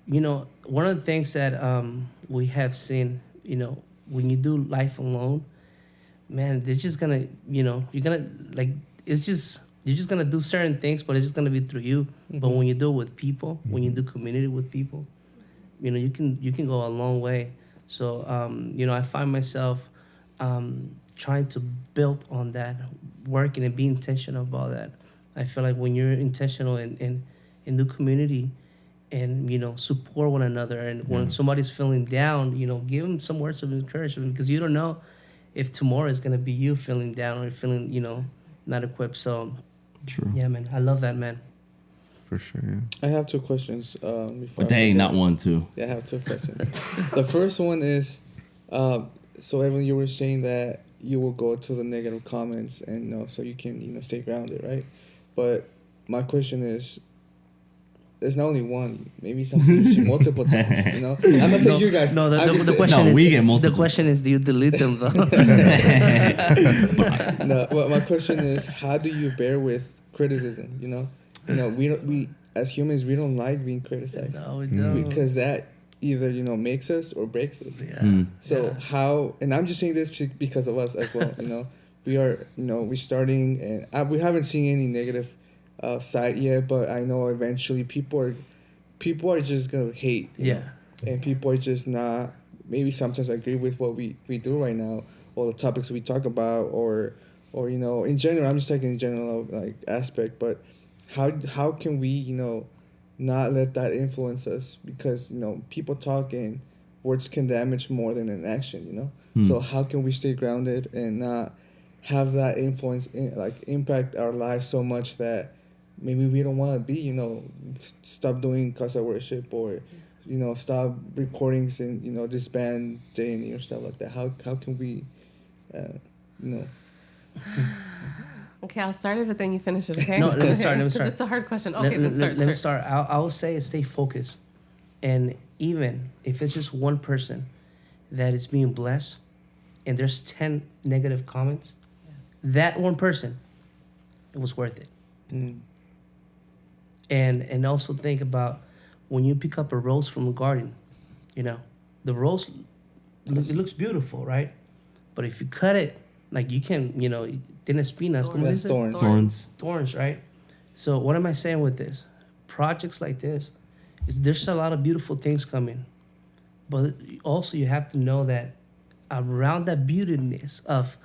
one of the things that we have seen, when you do life alone, man, they're just gonna, you're gonna like, you're just gonna do certain things, but it's just gonna be through you. But when you do it with people, when you do community with people, you can go a long way. So I find myself trying to build on that, working and be intentional about that. I feel like when you're intentional in the community, and support one another, and when somebody's feeling down, give them some words of encouragement, because you don't know if tomorrow is going to be you feeling down or feeling not equipped. So true. Yeah, man, I love that, man. For sure. Yeah. I have two questions before. Dang, not one, two. Yeah, I have two questions. The first one is, So Evelyn, you were saying that you will go to the negative comments and so you can stay grounded, right? But my question is, there's not only one, maybe something you see multiple times. I'm not saying you guys. No, I'm the just saying- question No, is we get multiple. the question is, do you delete them though? No, well, my question is, how do you bear with criticism? We as humans, we don't like being criticized No, we don't. because that either makes us or breaks us. Yeah. So how? And I'm just saying this because of us as well. We are we're starting, and we haven't seen any negative side yet, but I know eventually people are just gonna hate. you know? And people are just not maybe sometimes agree with what we do right now, or the topics we talk about, or in general. I'm just talking in general like aspect, but how can we not let that influence us, because people talk and words can damage more than an action. So how can we stay grounded and not have that influence impact our lives so much that maybe we don't want to be stop doing casa worship, or stop recordings and disband J&E or stuff like that. How can we Okay, I'll start it, but then you finish it, okay? No, let me start. Because it's a hard question. Okay, let me start. I will say stay focused. And even if it's just one person that is being blessed and there's 10 negative comments, that one person, it was worth it. And also think about when you pick up a rose from a garden, the rose, it looks beautiful, right? But if you cut it, like you can, tiene espinas, como That's dices? Thorns. Thorns, right? So what am I saying with this? Projects like this, there's a lot of beautiful things coming, but also you have to know that around that beautiness of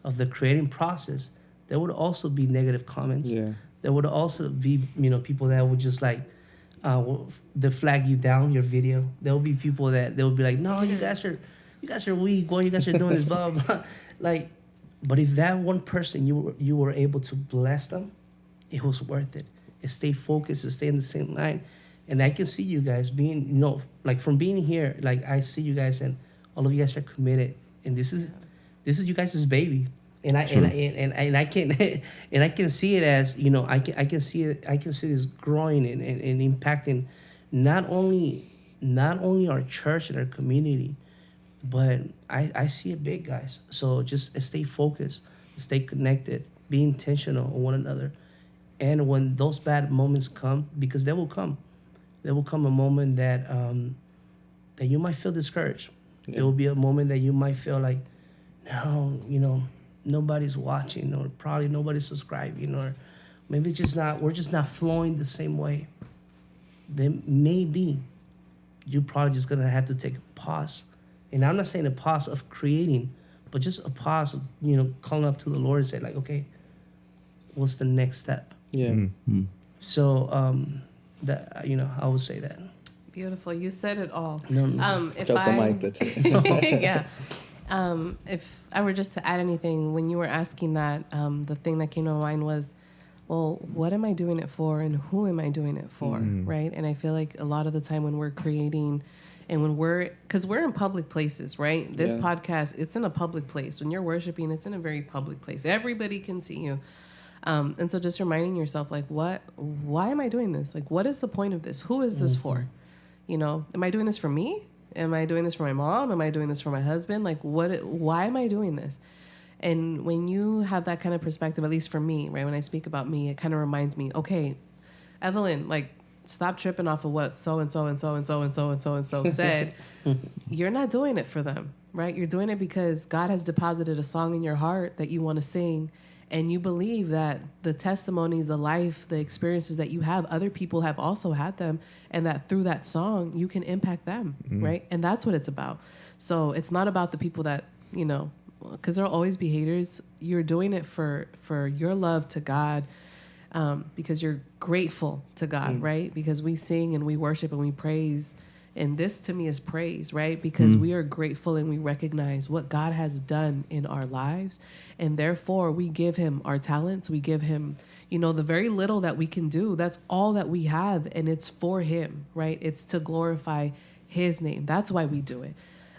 the creating process, there would also be negative comments. Yeah. There would also be people that would just like they flag you down your video. There will be people that they will be like, no, you guys are weak. Well, you guys are doing this, blah blah blah. Like, but if that one person you were able to bless them, it was worth it. Stay focused, stay in the same line. And I can see you guys being, like from being here, like I see you guys and all of you guys are committed. And this is you guys' baby. And I can and I can see it as, I can see this growing and impacting not only our church and our community, but I see it big, guys. So just stay focused, stay connected, be intentional on one another. And when those bad moments come, because they will come a moment that that you might feel discouraged. Yeah. There will be a moment that you might feel like, no, nobody's watching, or probably nobody's subscribing, or maybe we're just not flowing the same way. Then maybe you're probably just gonna have to take a pause. And I'm not saying a pause of creating, but just a pause of, calling up to the Lord and say like, okay, what's the next step? Yeah. Mm-hmm. So that I would say that. Beautiful. You said it all. No. If Drop the mic. That's it. Yeah. If I were just to add anything, when you were asking that, the thing that came to mind was, well, what am I doing it for, and who am I doing it for, right? And I feel like a lot of the time when we're creating, and because we're in public places, right? This podcast, it's in a public place. When you're worshiping, it's in a very public place. Everybody can see you. And so just reminding yourself, like, why am I doing this? Like, what is the point of this? Who is this for? Am I doing this for me? Am I doing this for my mom? Am I doing this for my husband? Like, why am I doing this? And when you have that kind of perspective, at least for me, right? When I speak about me, it kind of reminds me, okay, Evelyn, like, stop tripping off of what so-and-so and so-and-so and so-and-so and so said. You're not doing it for them, right? You're doing it because God has deposited a song in your heart that you want to sing. And you believe that the testimonies, the life, the experiences that you have, other people have also had them, and that through that song, you can impact them, right? And that's what it's about. So it's not about the people that, because there'll always be haters. You're doing it for your love to God, because you're grateful to God, right? Because we sing and we worship and we praise. And this to me is praise, right? Because we are grateful and we recognize what God has done in our lives. And therefore, we give him our talents. We give him, the very little that we can do. That's all that we have. And it's for him, right? It's to glorify his name. That's why we do it.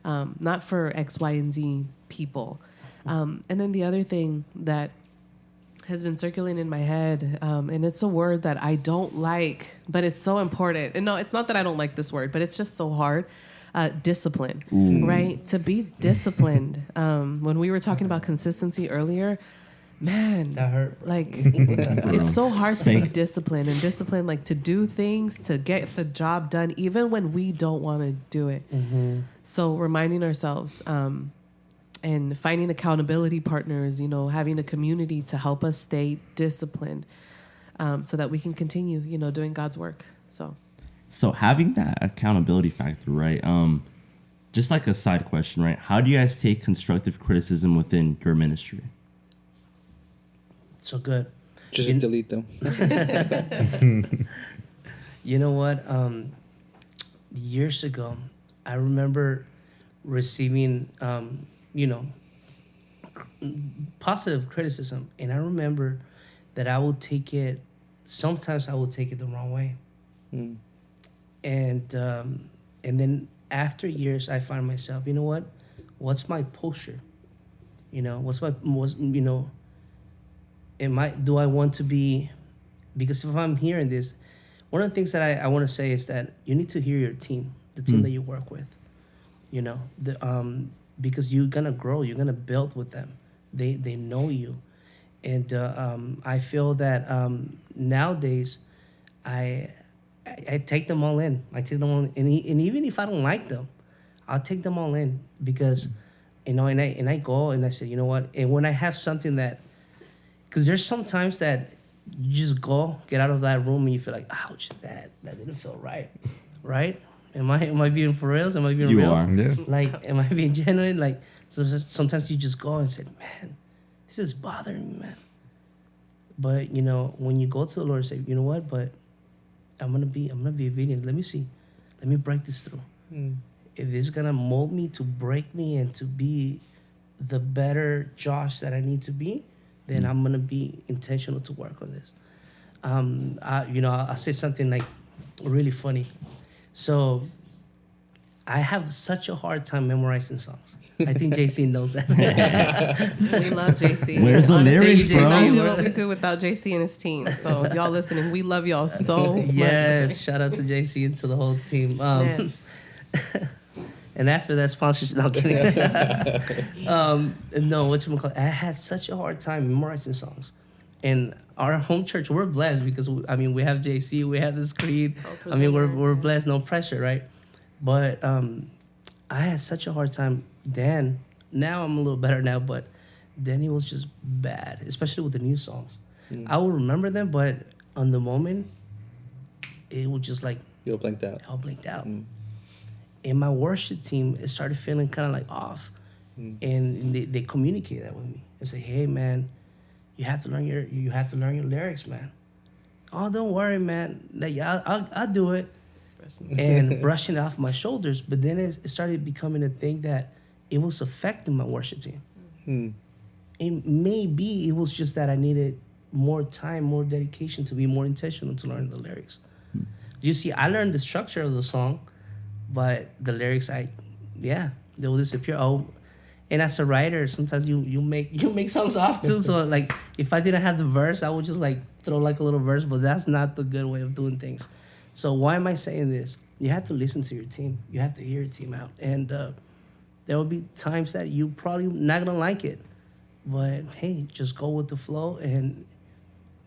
not for X, Y, and Z people. And then the other thing that has been circulating in my head, and it's a word that I don't like, but it's so important. And no, it's not that I don't like this word, but it's just so hard. Discipline, right? To be disciplined. When we were talking about consistency earlier, man, That hurt. like it's so hard to be disciplined, and disciplined, like to do things, to get the job done, even when we don't want to do it. So reminding ourselves, and finding accountability partners, you know, having a community to help us stay disciplined, so that we can continue, you know, doing God's work. So having that accountability factor, right? Just like a side question, right? How do you guys take constructive criticism within your ministry? So good. Just delete them. You know what? Years ago, I remember receiving, you know, positive criticism, and I remember that I would take it. Sometimes I would take it the wrong way. And then after years, I find myself, you know what? What's my posture? You know, you know, do I want to be, because if I'm hearing this, one of the things that I want to say is that you need to hear your team, the team that you work with, you know, because you're going to grow, you're going to build with them. They know you. And I feel that nowadays I take them all in. I take them all in. And even if I don't like them, I'll take them all in because, you know, and I go and I say, you know what? And when I have something that, because there's sometimes that you just get out of that room and you feel like, ouch, that didn't feel right, right? Am I being for reals? Am I being real? You are. Yeah. Like, am I being genuine? Like, so sometimes you just go and say, man, this is bothering me, man. But, you know, when you go to the Lord and say, you know what, but I'm gonna be obedient. Let me see. Let me break this through. If it's gonna mold me to break me and to be the better Josh that I need to be, then I'm gonna be intentional to work on this. I'll say something like really funny. So I have such a hard time memorizing songs. I think JC knows that. We love JC. Where's the lyrics, We bro? don't do what we do without JC and his team. So if y'all listening, we love y'all so much. Yes, shout out to JC and to the whole team. Man. And after that sponsorship, no, I'm kidding. No, I had such a hard time memorizing songs. And our home church, we're blessed because, we have JC, we have this creed. We're blessed, no pressure, right? But I had such a hard time then. Now I'm a little better now, but then it was just bad, especially with the new songs. I will remember them, but on the moment, it was just like... You'll blanked out. I blinked out. And my worship team, it started feeling kind of like off. And they communicate that with me. They say, hey, man, you have to learn your lyrics, man. Oh, don't worry, man. Like, I'll do it. And brushing it off my shoulders. But then it started becoming a thing that it was affecting my worship team. And maybe it was just that I needed more time, more dedication to be more intentional to learn the lyrics. You see, I learned the structure of the song, but the lyrics, they will disappear. Oh, and as a writer, sometimes you make songs off too. So like, if I didn't have the verse, I would just like throw like a little verse, but that's not the good way of doing things. So why am I saying this? You have to listen to your team. You have to hear your team out. And there will be times that you probably not gonna like it, but hey, just go with the flow and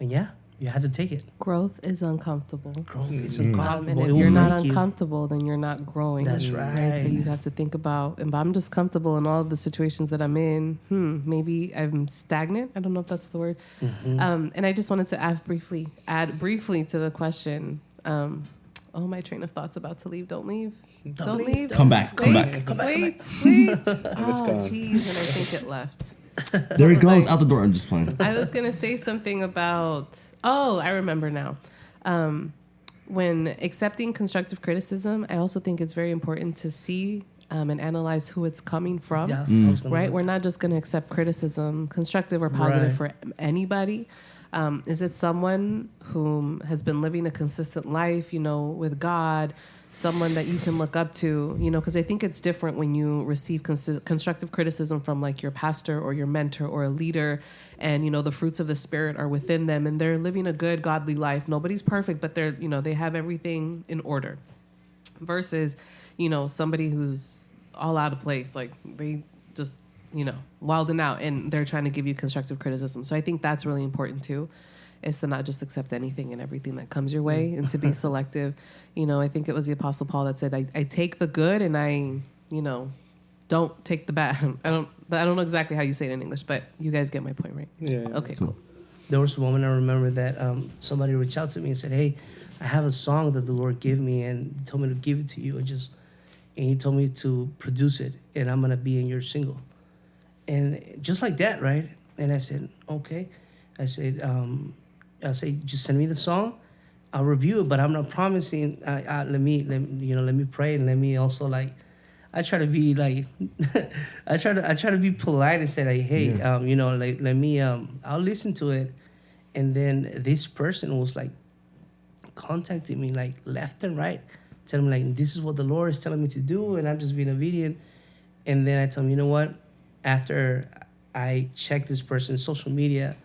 yeah, you have to take it. Growth is uncomfortable. Growth is uncomfortable. And It if will you're not make you- uncomfortable, then you're not growing. That's right. So you have to think about, if I'm just comfortable in all of the situations that I'm in, maybe I'm stagnant. I don't know if that's the word. And I just wanted to add briefly to the question. My train of thought's about to leave. Don't leave. Don't leave. Come back. Wait. Wait. Oh, gone. jeez. And I think it left. There it was goes I- out the door. I'm just playing. I was going to say something about, I remember now. When accepting constructive criticism, I also think it's very important to see and analyze who it's coming from. Yeah, I was gonna Right? go We're not just going to accept criticism, constructive or positive, Right. for anybody. Is it someone who has been living a consistent life, with God, someone that you can look up to, you know, because I think it's different when you receive constructive criticism from like your pastor or your mentor or a leader, and, you know, the fruits of the Spirit are within them and they're living a good, godly life. Nobody's perfect, but they're, you know, they have everything in order. Versus, you know, somebody who's all out of place, like they just, you know, wilding out and they're trying to give you constructive criticism. So I think that's really important too, is to not just accept anything and everything that comes your way and to be selective. You know, I think it was the Apostle Paul that said, I take the good and I, you know, don't take the bad. I don't know exactly how you say it in English, but you guys get my point, right? Yeah. Okay, cool. There was a moment I remember that somebody reached out to me and said, "Hey, I have a song that the Lord gave me and he told me to give it to you, and he told me to produce it, and I'm gonna be in your single." And just like that, right? And I said, "Okay." I said, "Just send me the song. I'll review it, but I'm not promising. Let me pray, and let me also like." I try to be like, I try to be polite and say like, "Hey, let me, I'll listen to it." And then this person was like contacting me like left and right, telling me like, "This is what the Lord is telling me to do," and I'm just being obedient. And then I tell him, "You know what? After I checked this person's social media,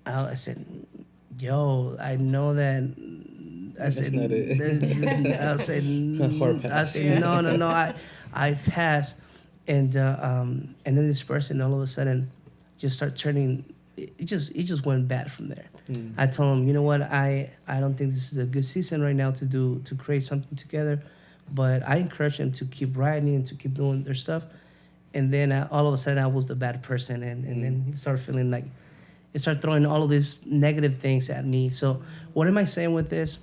I said, yo, I know that." That's not it. I said, Hard pass. I said, no, I passed. And then this person all of a sudden just started turning. It just went bad from there. I told him, "You know what? I don't think this is a good season right now to create something together," but I encourage them to keep writing and to keep doing their stuff. And then all of a sudden I was the bad person, and then he started feeling like, he started throwing all of these negative things at me. So what am I saying with this?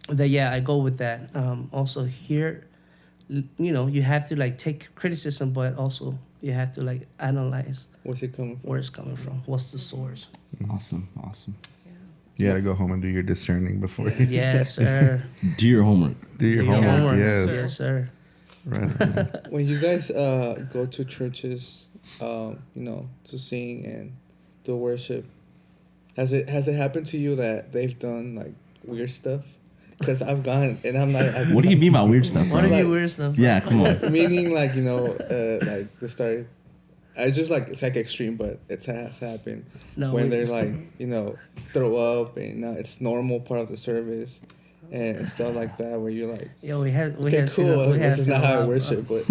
That I go with that. Also here, you have to like take criticism, but also you have to like analyze Where's it coming from? where it's coming from. What's the source? Awesome. You gotta go home and do your discerning before you Yes, sir. Do your homework. do your homework. Yes. Yes, sir. Right. When you guys go to churches, to sing and do worship, has it happened to you that they've done like weird stuff? Because I've gone and I'm not. What do you mean by weird stuff? What bro? do you weird stuff? Yeah, come on. Meaning like like they started. It's just like it's like extreme, but it has happened when they're like throw up and it's normal part of the service and stuff like that where you're like, We had cool. This is not how I worship, but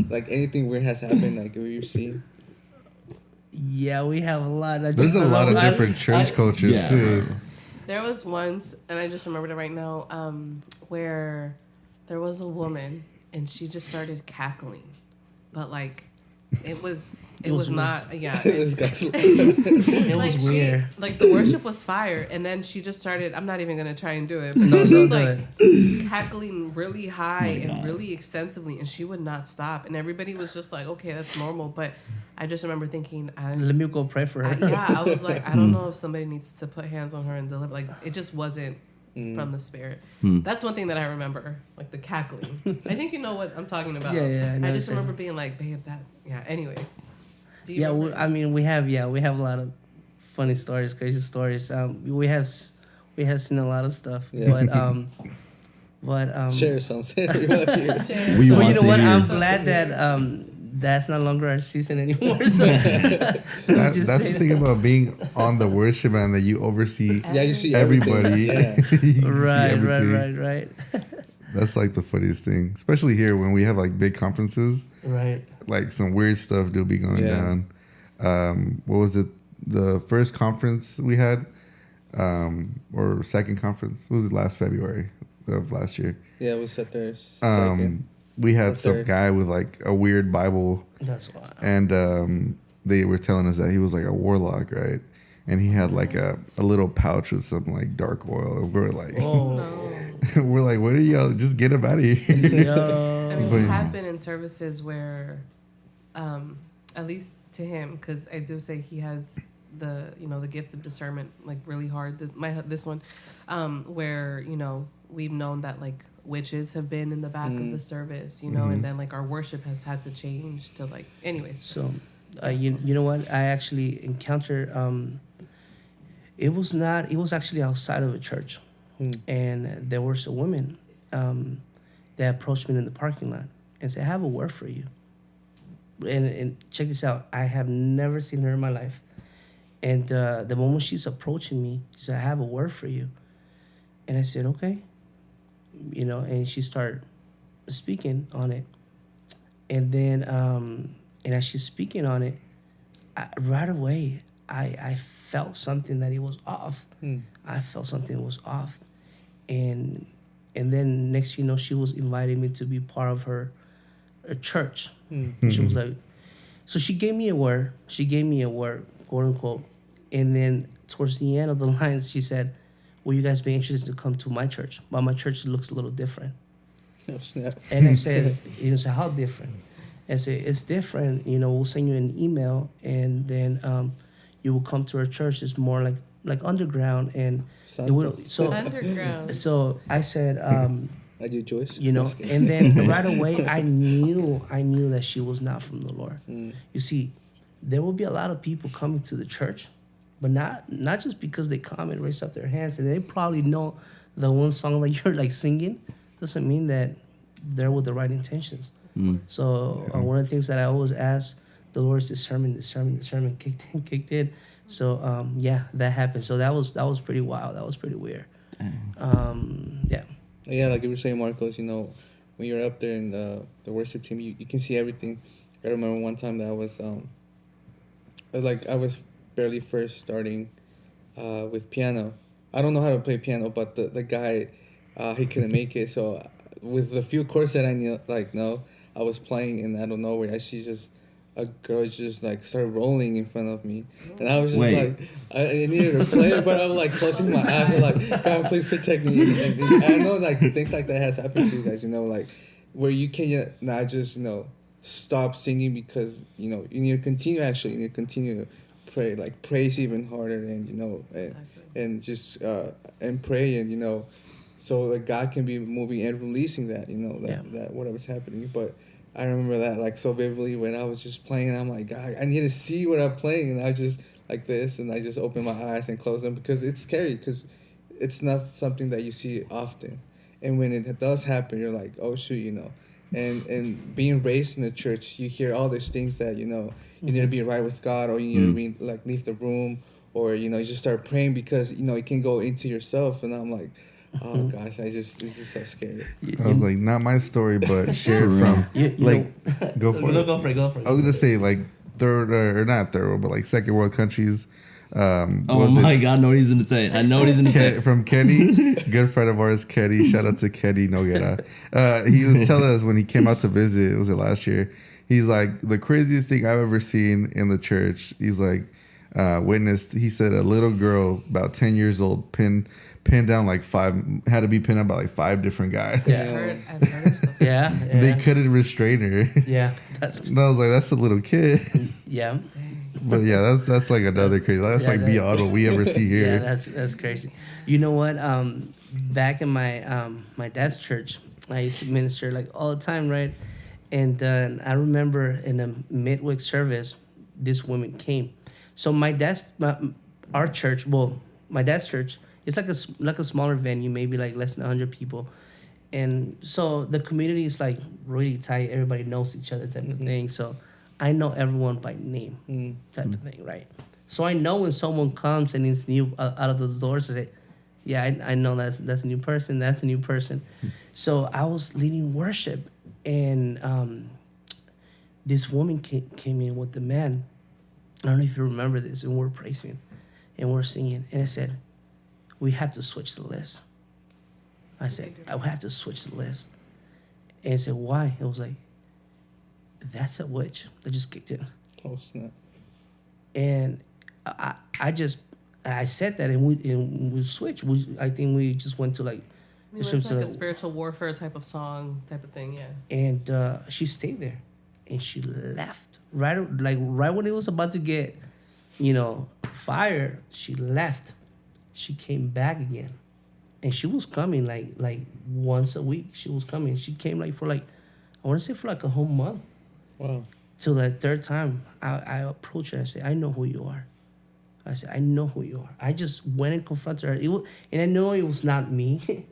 like anything weird has happened like we've seen. Yeah, we have a lot. There's a lot of different church cultures too. There was once, and I just remembered it right now, where there was a woman and she just started cackling, but like it was not This guy's It was weird. Like the worship was fire, and then she just started. I'm not even gonna try and do it, but No, she don't was do like cackling really high and really extensively, and she would not stop, and everybody was just like, okay, that's normal. But I just remember thinking, Let me go pray for her. I was like, I don't know if somebody needs to put hands on her and deliver. Like it just wasn't from the Spirit. That's one thing that I remember, like the cackling. I think you know what I'm talking about. Yeah, I just remember being like, babe, that. Yeah. Anyways. We have a lot of funny stories, crazy stories. We have seen a lot of stuff, but share some. We you want know to what? hear. I'm glad that that's not longer our season anymore. So That's the thing about being on the worship and that you oversee you see everybody. everything. Yeah. You see everything. Right. That's like the funniest thing, especially here when we have like big conferences. Right. Like some weird stuff do be going down. What was it? The first conference we had, or second conference? What was it? Last February of last year. Yeah, we sat there. Second. We had Or some third. guy with like a weird Bible, That's why. and they were telling us that he was like a warlock, right? And he had like a little pouch with some like dark oil. And we're like, we're like, what are y'all? Just get him out of here. Yo. I mean, But- we have been in services where, at least to him, because I do say he has the gift of discernment like really hard. This one, where we've known that like witches have been in the back of the service, and then like our worship has had to change to like. Anyways, So, you know what? I actually encountered. It was actually outside of a church, and there was a woman, that approached me in the parking lot and said, I have a word for you. And check this out. I have never seen her in my life. And the moment she's approaching me, she said, I have a word for you. And I said, okay. You know, and she started speaking on it. And then, and as she's speaking on it, right away, I felt something that it was off. I felt something was off. And then next, you know, she was inviting me to be part of her church. She was like, so she gave me a word. She gave me a word, quote unquote. And then towards the end of the line, she said, will you guys be interested to come to my church? But my church looks a little different. Oh, snap. And I said, you know, so how different? I said, it's different. You know, we'll send you an email, and then you will come to our church. It's more like underground, and it will, so Underground. So I said, Are you Jewish? you know, and then right away I knew that she was not from the Lord. You see, there will be a lot of people coming to the church, but not just because they come and raise up their hands, and they probably know the one song that you're like singing, doesn't mean that they're with the right intentions. So one of the things that I always ask the Lord is discernment kicked in. So yeah, that happened. So that was pretty wild. That was pretty weird. Yeah. Yeah, like you were saying, Marcos, you know, when you're up there in the worship team, you can see everything. I remember one time that I was barely first starting with piano. I don't know how to play piano, but the guy, he couldn't make it. So with the few chords that I knew, I was playing, and out of nowhere, I see just a girl just like started rolling in front of me, and I was just like, I needed to play, but I'm like closing my eyes, and like, God, please protect me. And I know like things like that has happened to you guys, you know, like where you can not just, you know, stop singing because, you know, you need to continue. Actually, you need to continue to pray, like praise even harder, and you know, and just and pray, and you know, so that God can be moving and releasing that, you know, that whatever's happening, but. I remember that like so vividly when I was just playing. I'm like, God, I need to see what I'm playing, and I just like this, and I just open my eyes and close them because it's scary because it's not something that you see often, and when it does happen, you're like, oh shoot, you know, and being raised in the church, you hear all these things that you know you need to be right with God, or you need to leave the room, or you know you just start praying because you know it can go into yourself, and I'm like. Oh gosh, it's just so scary. I was like, not my story, but shared from go for it. Go for it. I was gonna say like third or not third world, but like second world countries. Oh my God, I know what he's gonna say. I know what he's gonna say. From Kenny, good friend of ours, Kenny. Shout out to Kenny Noguera. He was telling us when he came out to visit. Was it last year? He's like the craziest thing I've ever seen in the church. He's like witnessed. He said a little girl about 10 years old pinned down like had to be pinned up by like 5 different guys. Yeah. I've heard stuff. Yeah. They couldn't restrain her. Yeah. And I was like, that's a little kid. Yeah. But yeah, that's like another crazy. That's like beyond what we ever see here. Yeah, that's crazy. You know what? Back in my dad's church, I used to minister like all the time, right? And I remember in a midweek service, this woman came. So my dad's church, it's like a smaller venue, maybe like less than 100 people. And so the community is like really tight. Everybody knows each other type of thing. So I know everyone by name type of thing, right? So I know when someone comes and it's new out of those doors, I say, yeah, I know that's a new person. That's a new person. So I was leading worship, and this woman came in with the man. I don't know if you remember this, and we're praising and we're singing. And I said, we have to switch the list. I said, I have to switch the list. And I said, why? It was like, that's a witch that just kicked in. Oh, snap. And I said that, and we switched. I think we just went to like... We went to like a spiritual warfare type of song, type of thing, yeah. And she stayed there, and she left. Right when it was about to get, you know, fired, she left. She came back again, and she was coming like once a week. She was coming. She came for I want to say for like a whole month. Wow. Till that third time, I approached her and I said, I know who you are. I said, I know who you are. I just went and confronted her. And I know it was not me.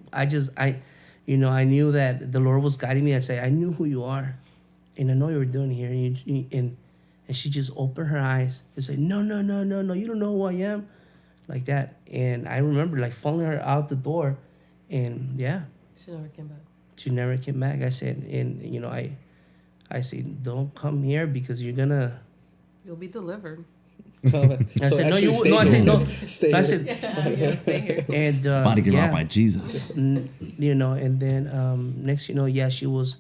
I knew that the Lord was guiding me. I say, I knew who you are, and I know you were doing here. And she just opened her eyes and said, no, no, no, no, no, you don't know who I am, like that. And I remember like following her out the door, and yeah, She never came back. she never came back. I said, and I said, don't come here because you're gonna. You'll be delivered. I said, no, you. No, I said no. Stay I here. said, Yeah, stay here. and Body get yeah. robbed by Jesus. And then next she was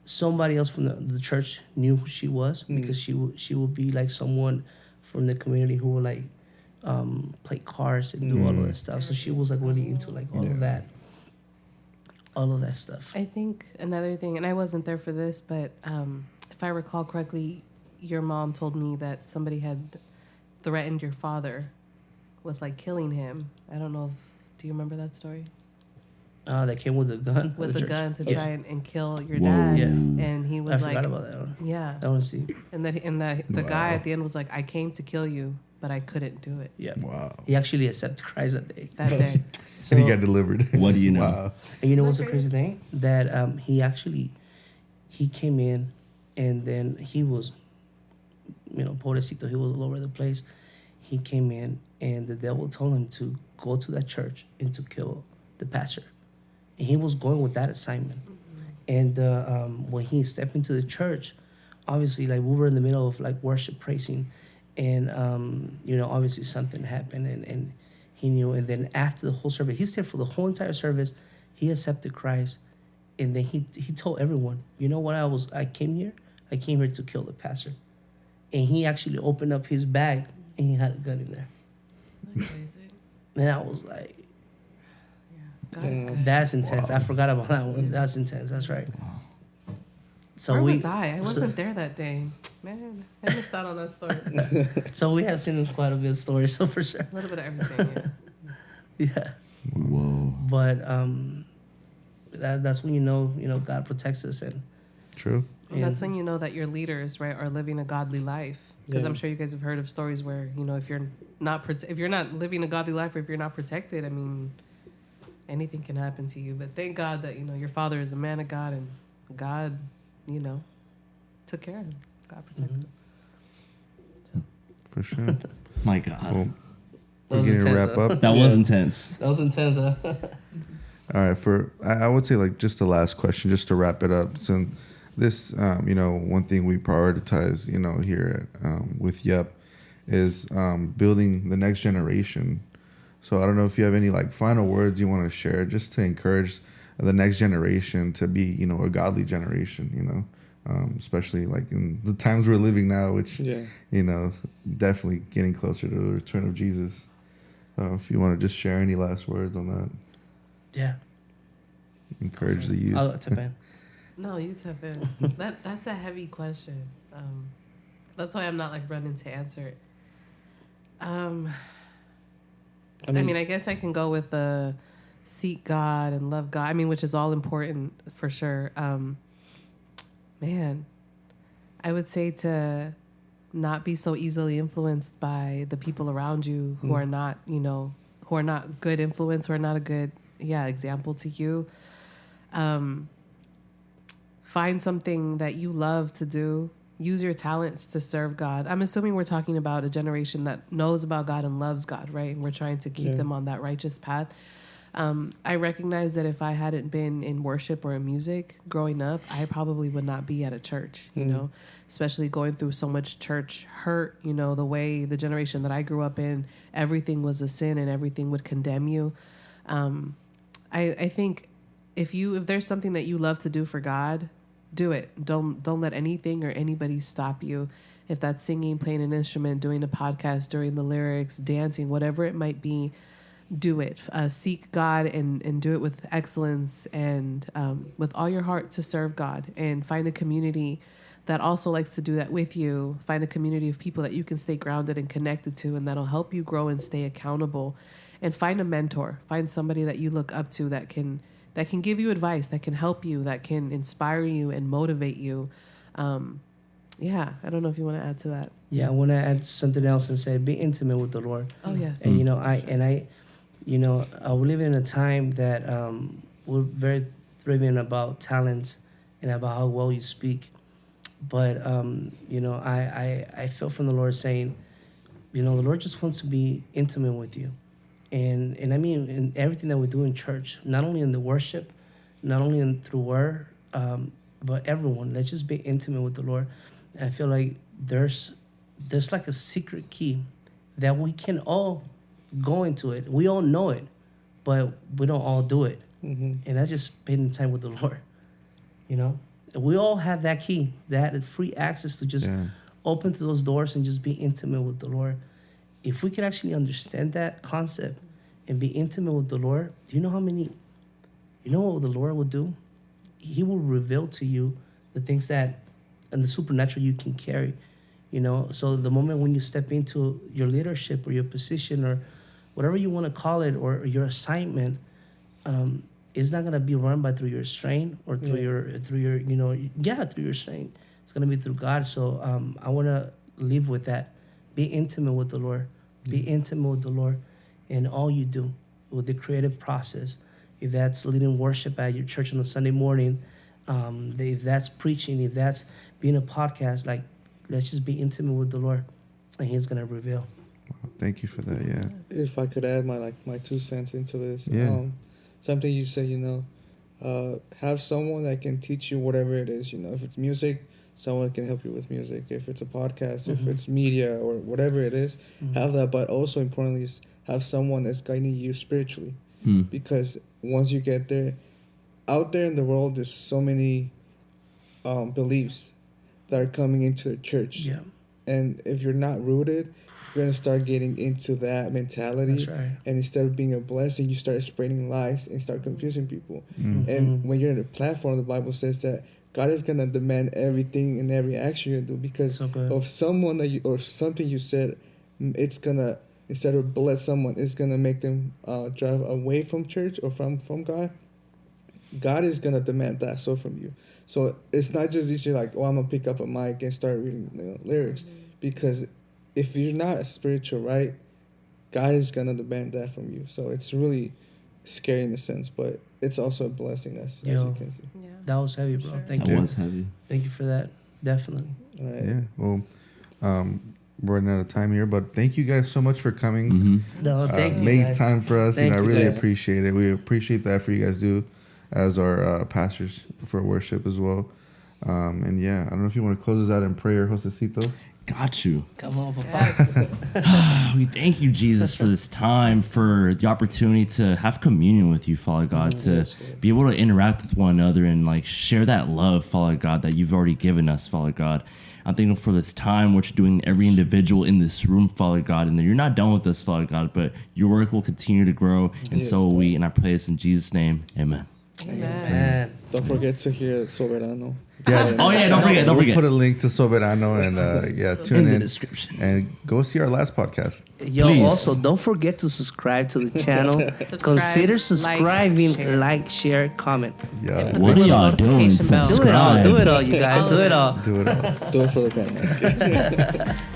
somebody else from the church knew who she was because she would be like someone from the community who would like play cards and do all of that stuff. So she was like really into like all of that stuff. I think another thing, and I wasn't there for this, but if I recall correctly, your mom told me that somebody had threatened your father with like killing him. I don't know do you remember that story? That came with a gun. With the a church. gun to Yes. try and kill your Whoa. dad. Yeah. And he I was like, forgot about that one. yeah. That one, see. And the guy at the end was like, I came to kill you, but I couldn't do it Yeah. Wow. He actually accepted Christ that day. that day. So, And he got delivered. What do you know? Wow. and you know what's the crazy thing? That he came in, and then he was, pobrecito, he was all over the place. He came in, and the devil told him to go to that church and to kill the pastor. And he was going with that assignment. And when he stepped into the church, obviously, like we were in the middle of like worship, praising, and obviously something happened, and he knew. And then after the whole service, he stayed for the whole entire service. He accepted Christ, and then he told everyone, you know what? I came here to kill the pastor, and he actually opened up his bag and he had a gun in there. Isn't that crazy? And I was like, God is good. that's intense. I forgot about that one. That's intense. That's right. So Where was I? I wasn't there that day. Man, I missed out on that story. So we have seen quite a bit of stories, so for sure. A little bit of everything, yeah. Yeah. Whoa. But that's when God protects us, and True. And that's when you know that your leaders, right, are living a godly life. Because Yeah. I'm sure you guys have heard of stories where, if you're not living a godly life, or if you're not protected, I mean, anything can happen to you. But thank God that your father is a man of God, and God, took care of him. God protected him. For sure. My God. Well, That we're was getting to intense, wrap huh? up. That was intense. That was intense, huh? All right, I would say like just the last question, just to wrap it up. So this, one thing we prioritize, here at, with Yup, is building the next generation. So I don't know if you have any like final words you want to share, just to encourage the next generation to be, a godly generation. Especially like in the times we're living now, which definitely getting closer to the return of Jesus. If you want to just share any last words on that. Yeah. Encourage the youth. I'll tap in. No, you tap in. That's a heavy question. That's why I'm not like running to answer it. I mean, I guess I can go with the seek God and love God. I mean, which is all important for sure. Man, I would say to not be so easily influenced by the people around you who are not, who are not good influence, who are not a good, example to you. Find something that you love to do. Use your talents to serve God. I'm assuming we're talking about a generation that knows about God and loves God, right? And we're trying to keep them on that righteous path. I recognize that if I hadn't been in worship or in music growing up, I probably would not be at a church, especially going through so much church hurt, the way the generation that I grew up in, everything was a sin and everything would condemn you. I think if there's something that you love to do for God, do it. Don't let anything or anybody stop you. If that's singing, playing an instrument, doing a podcast, doing the lyrics, dancing, whatever it might be, do it. Seek God and do it with excellence and with all your heart to serve God, and find a community that also likes to do that with you. Find a community of people that you can stay grounded and connected to, and that'll help you grow and stay accountable. And find a mentor. Find somebody that you look up to that can give you advice, that can help you, that can inspire you and motivate you. I don't know if you want to add to that. Yeah, I want to add something else and say, be intimate with the Lord. Oh, yes. And I live in a time that we're very driven about talent and about how well you speak. But you know, I feel from the Lord saying, you know, the Lord just wants to be intimate with you. And I mean, in everything that we do in church, not only in the worship, not only through word, but everyone, let's just be intimate with the Lord. And I feel like there's like a secret key that we can all go into it. We all know it, but we don't all do it. And that's just spending time with the Lord, you know? We all have that key, that free access to just open to those doors and just be intimate with the Lord. If we could actually understand that concept and be intimate with the Lord, do you know what the Lord will do? He will reveal to you the things that and the supernatural you can carry, you know? So the moment when you step into your leadership or your position or whatever you want to call it, or your assignment, it's not going to be run through your strength or through your you know, through your strength. It's going to be through God. So I want to live with that. Be intimate with the Lord. Be intimate with the Lord in all you do, with the creative process. If that's leading worship at your church on a Sunday morning, if that's preaching, if that's being a podcast, like, let's just be intimate with the Lord, and He's going to reveal. Wow, thank you for that. Yeah. If I could add my 2 cents into this, something you said, you know, have someone that can teach you whatever it is. You know, if it's music, someone can help you with music. If it's a podcast, if it's media or whatever it is, have that. But also importantly is have someone that's guiding you spiritually, because once you get there, out there in the world, there's so many beliefs that are coming into the church. Yeah. And if you're not rooted, you're going to start getting into that mentality. That's right. And instead of being a blessing, you start spreading lies and start confusing people. And when you're in a platform, the Bible says that God is going to demand everything and every action you do because of someone that you, or something you said. It's going to, instead of bless someone, it's going to make them drive away from church or from God. God is going to demand that so from you. So it's not just easy like, oh, I'm going to pick up a mic and start reading lyrics. Because if you're not spiritual, right, God is going to demand that from you. So it's really scary in a sense, but it's also a blessing, as you can see. Yeah. That was heavy, bro. Sure. Thank you. That was heavy. Thank you for that. Definitely. All right. Yeah. Well, we're running out of time here, but thank you guys so much for coming. No, thank you. Make guys. time for us. Thank I you, really guys. appreciate it. We appreciate the effort you guys do as our pastors for worship as well. And yeah, I don't know if you want to close us out in prayer, Josecito. Got you. Come on, Papa. We thank you, Jesus, for this time, for the opportunity to have communion with you, Father God, to be able to interact with one another and like share that love, Father God, that you've already given us, Father God. I'm thankful for this time, what you're doing every individual in this room, Father God, and that you're not done with us, Father God, but your work will continue to grow, and so will we. And I pray this in Jesus' name. Amen. Amen. Don't forget to hear Soberano. Yeah. Oh yeah, don't forget. We'll put a link to Soberano and tune In the in description. and go see our last podcast. Yo, Please. also, don't forget to subscribe to the channel. Consider subscribing, like, share, comment. Yeah. What are y'all doing? Notification bell. Do it all. Subscribe. Do it all, you guys. Do it all. Do it all. Do it for the family.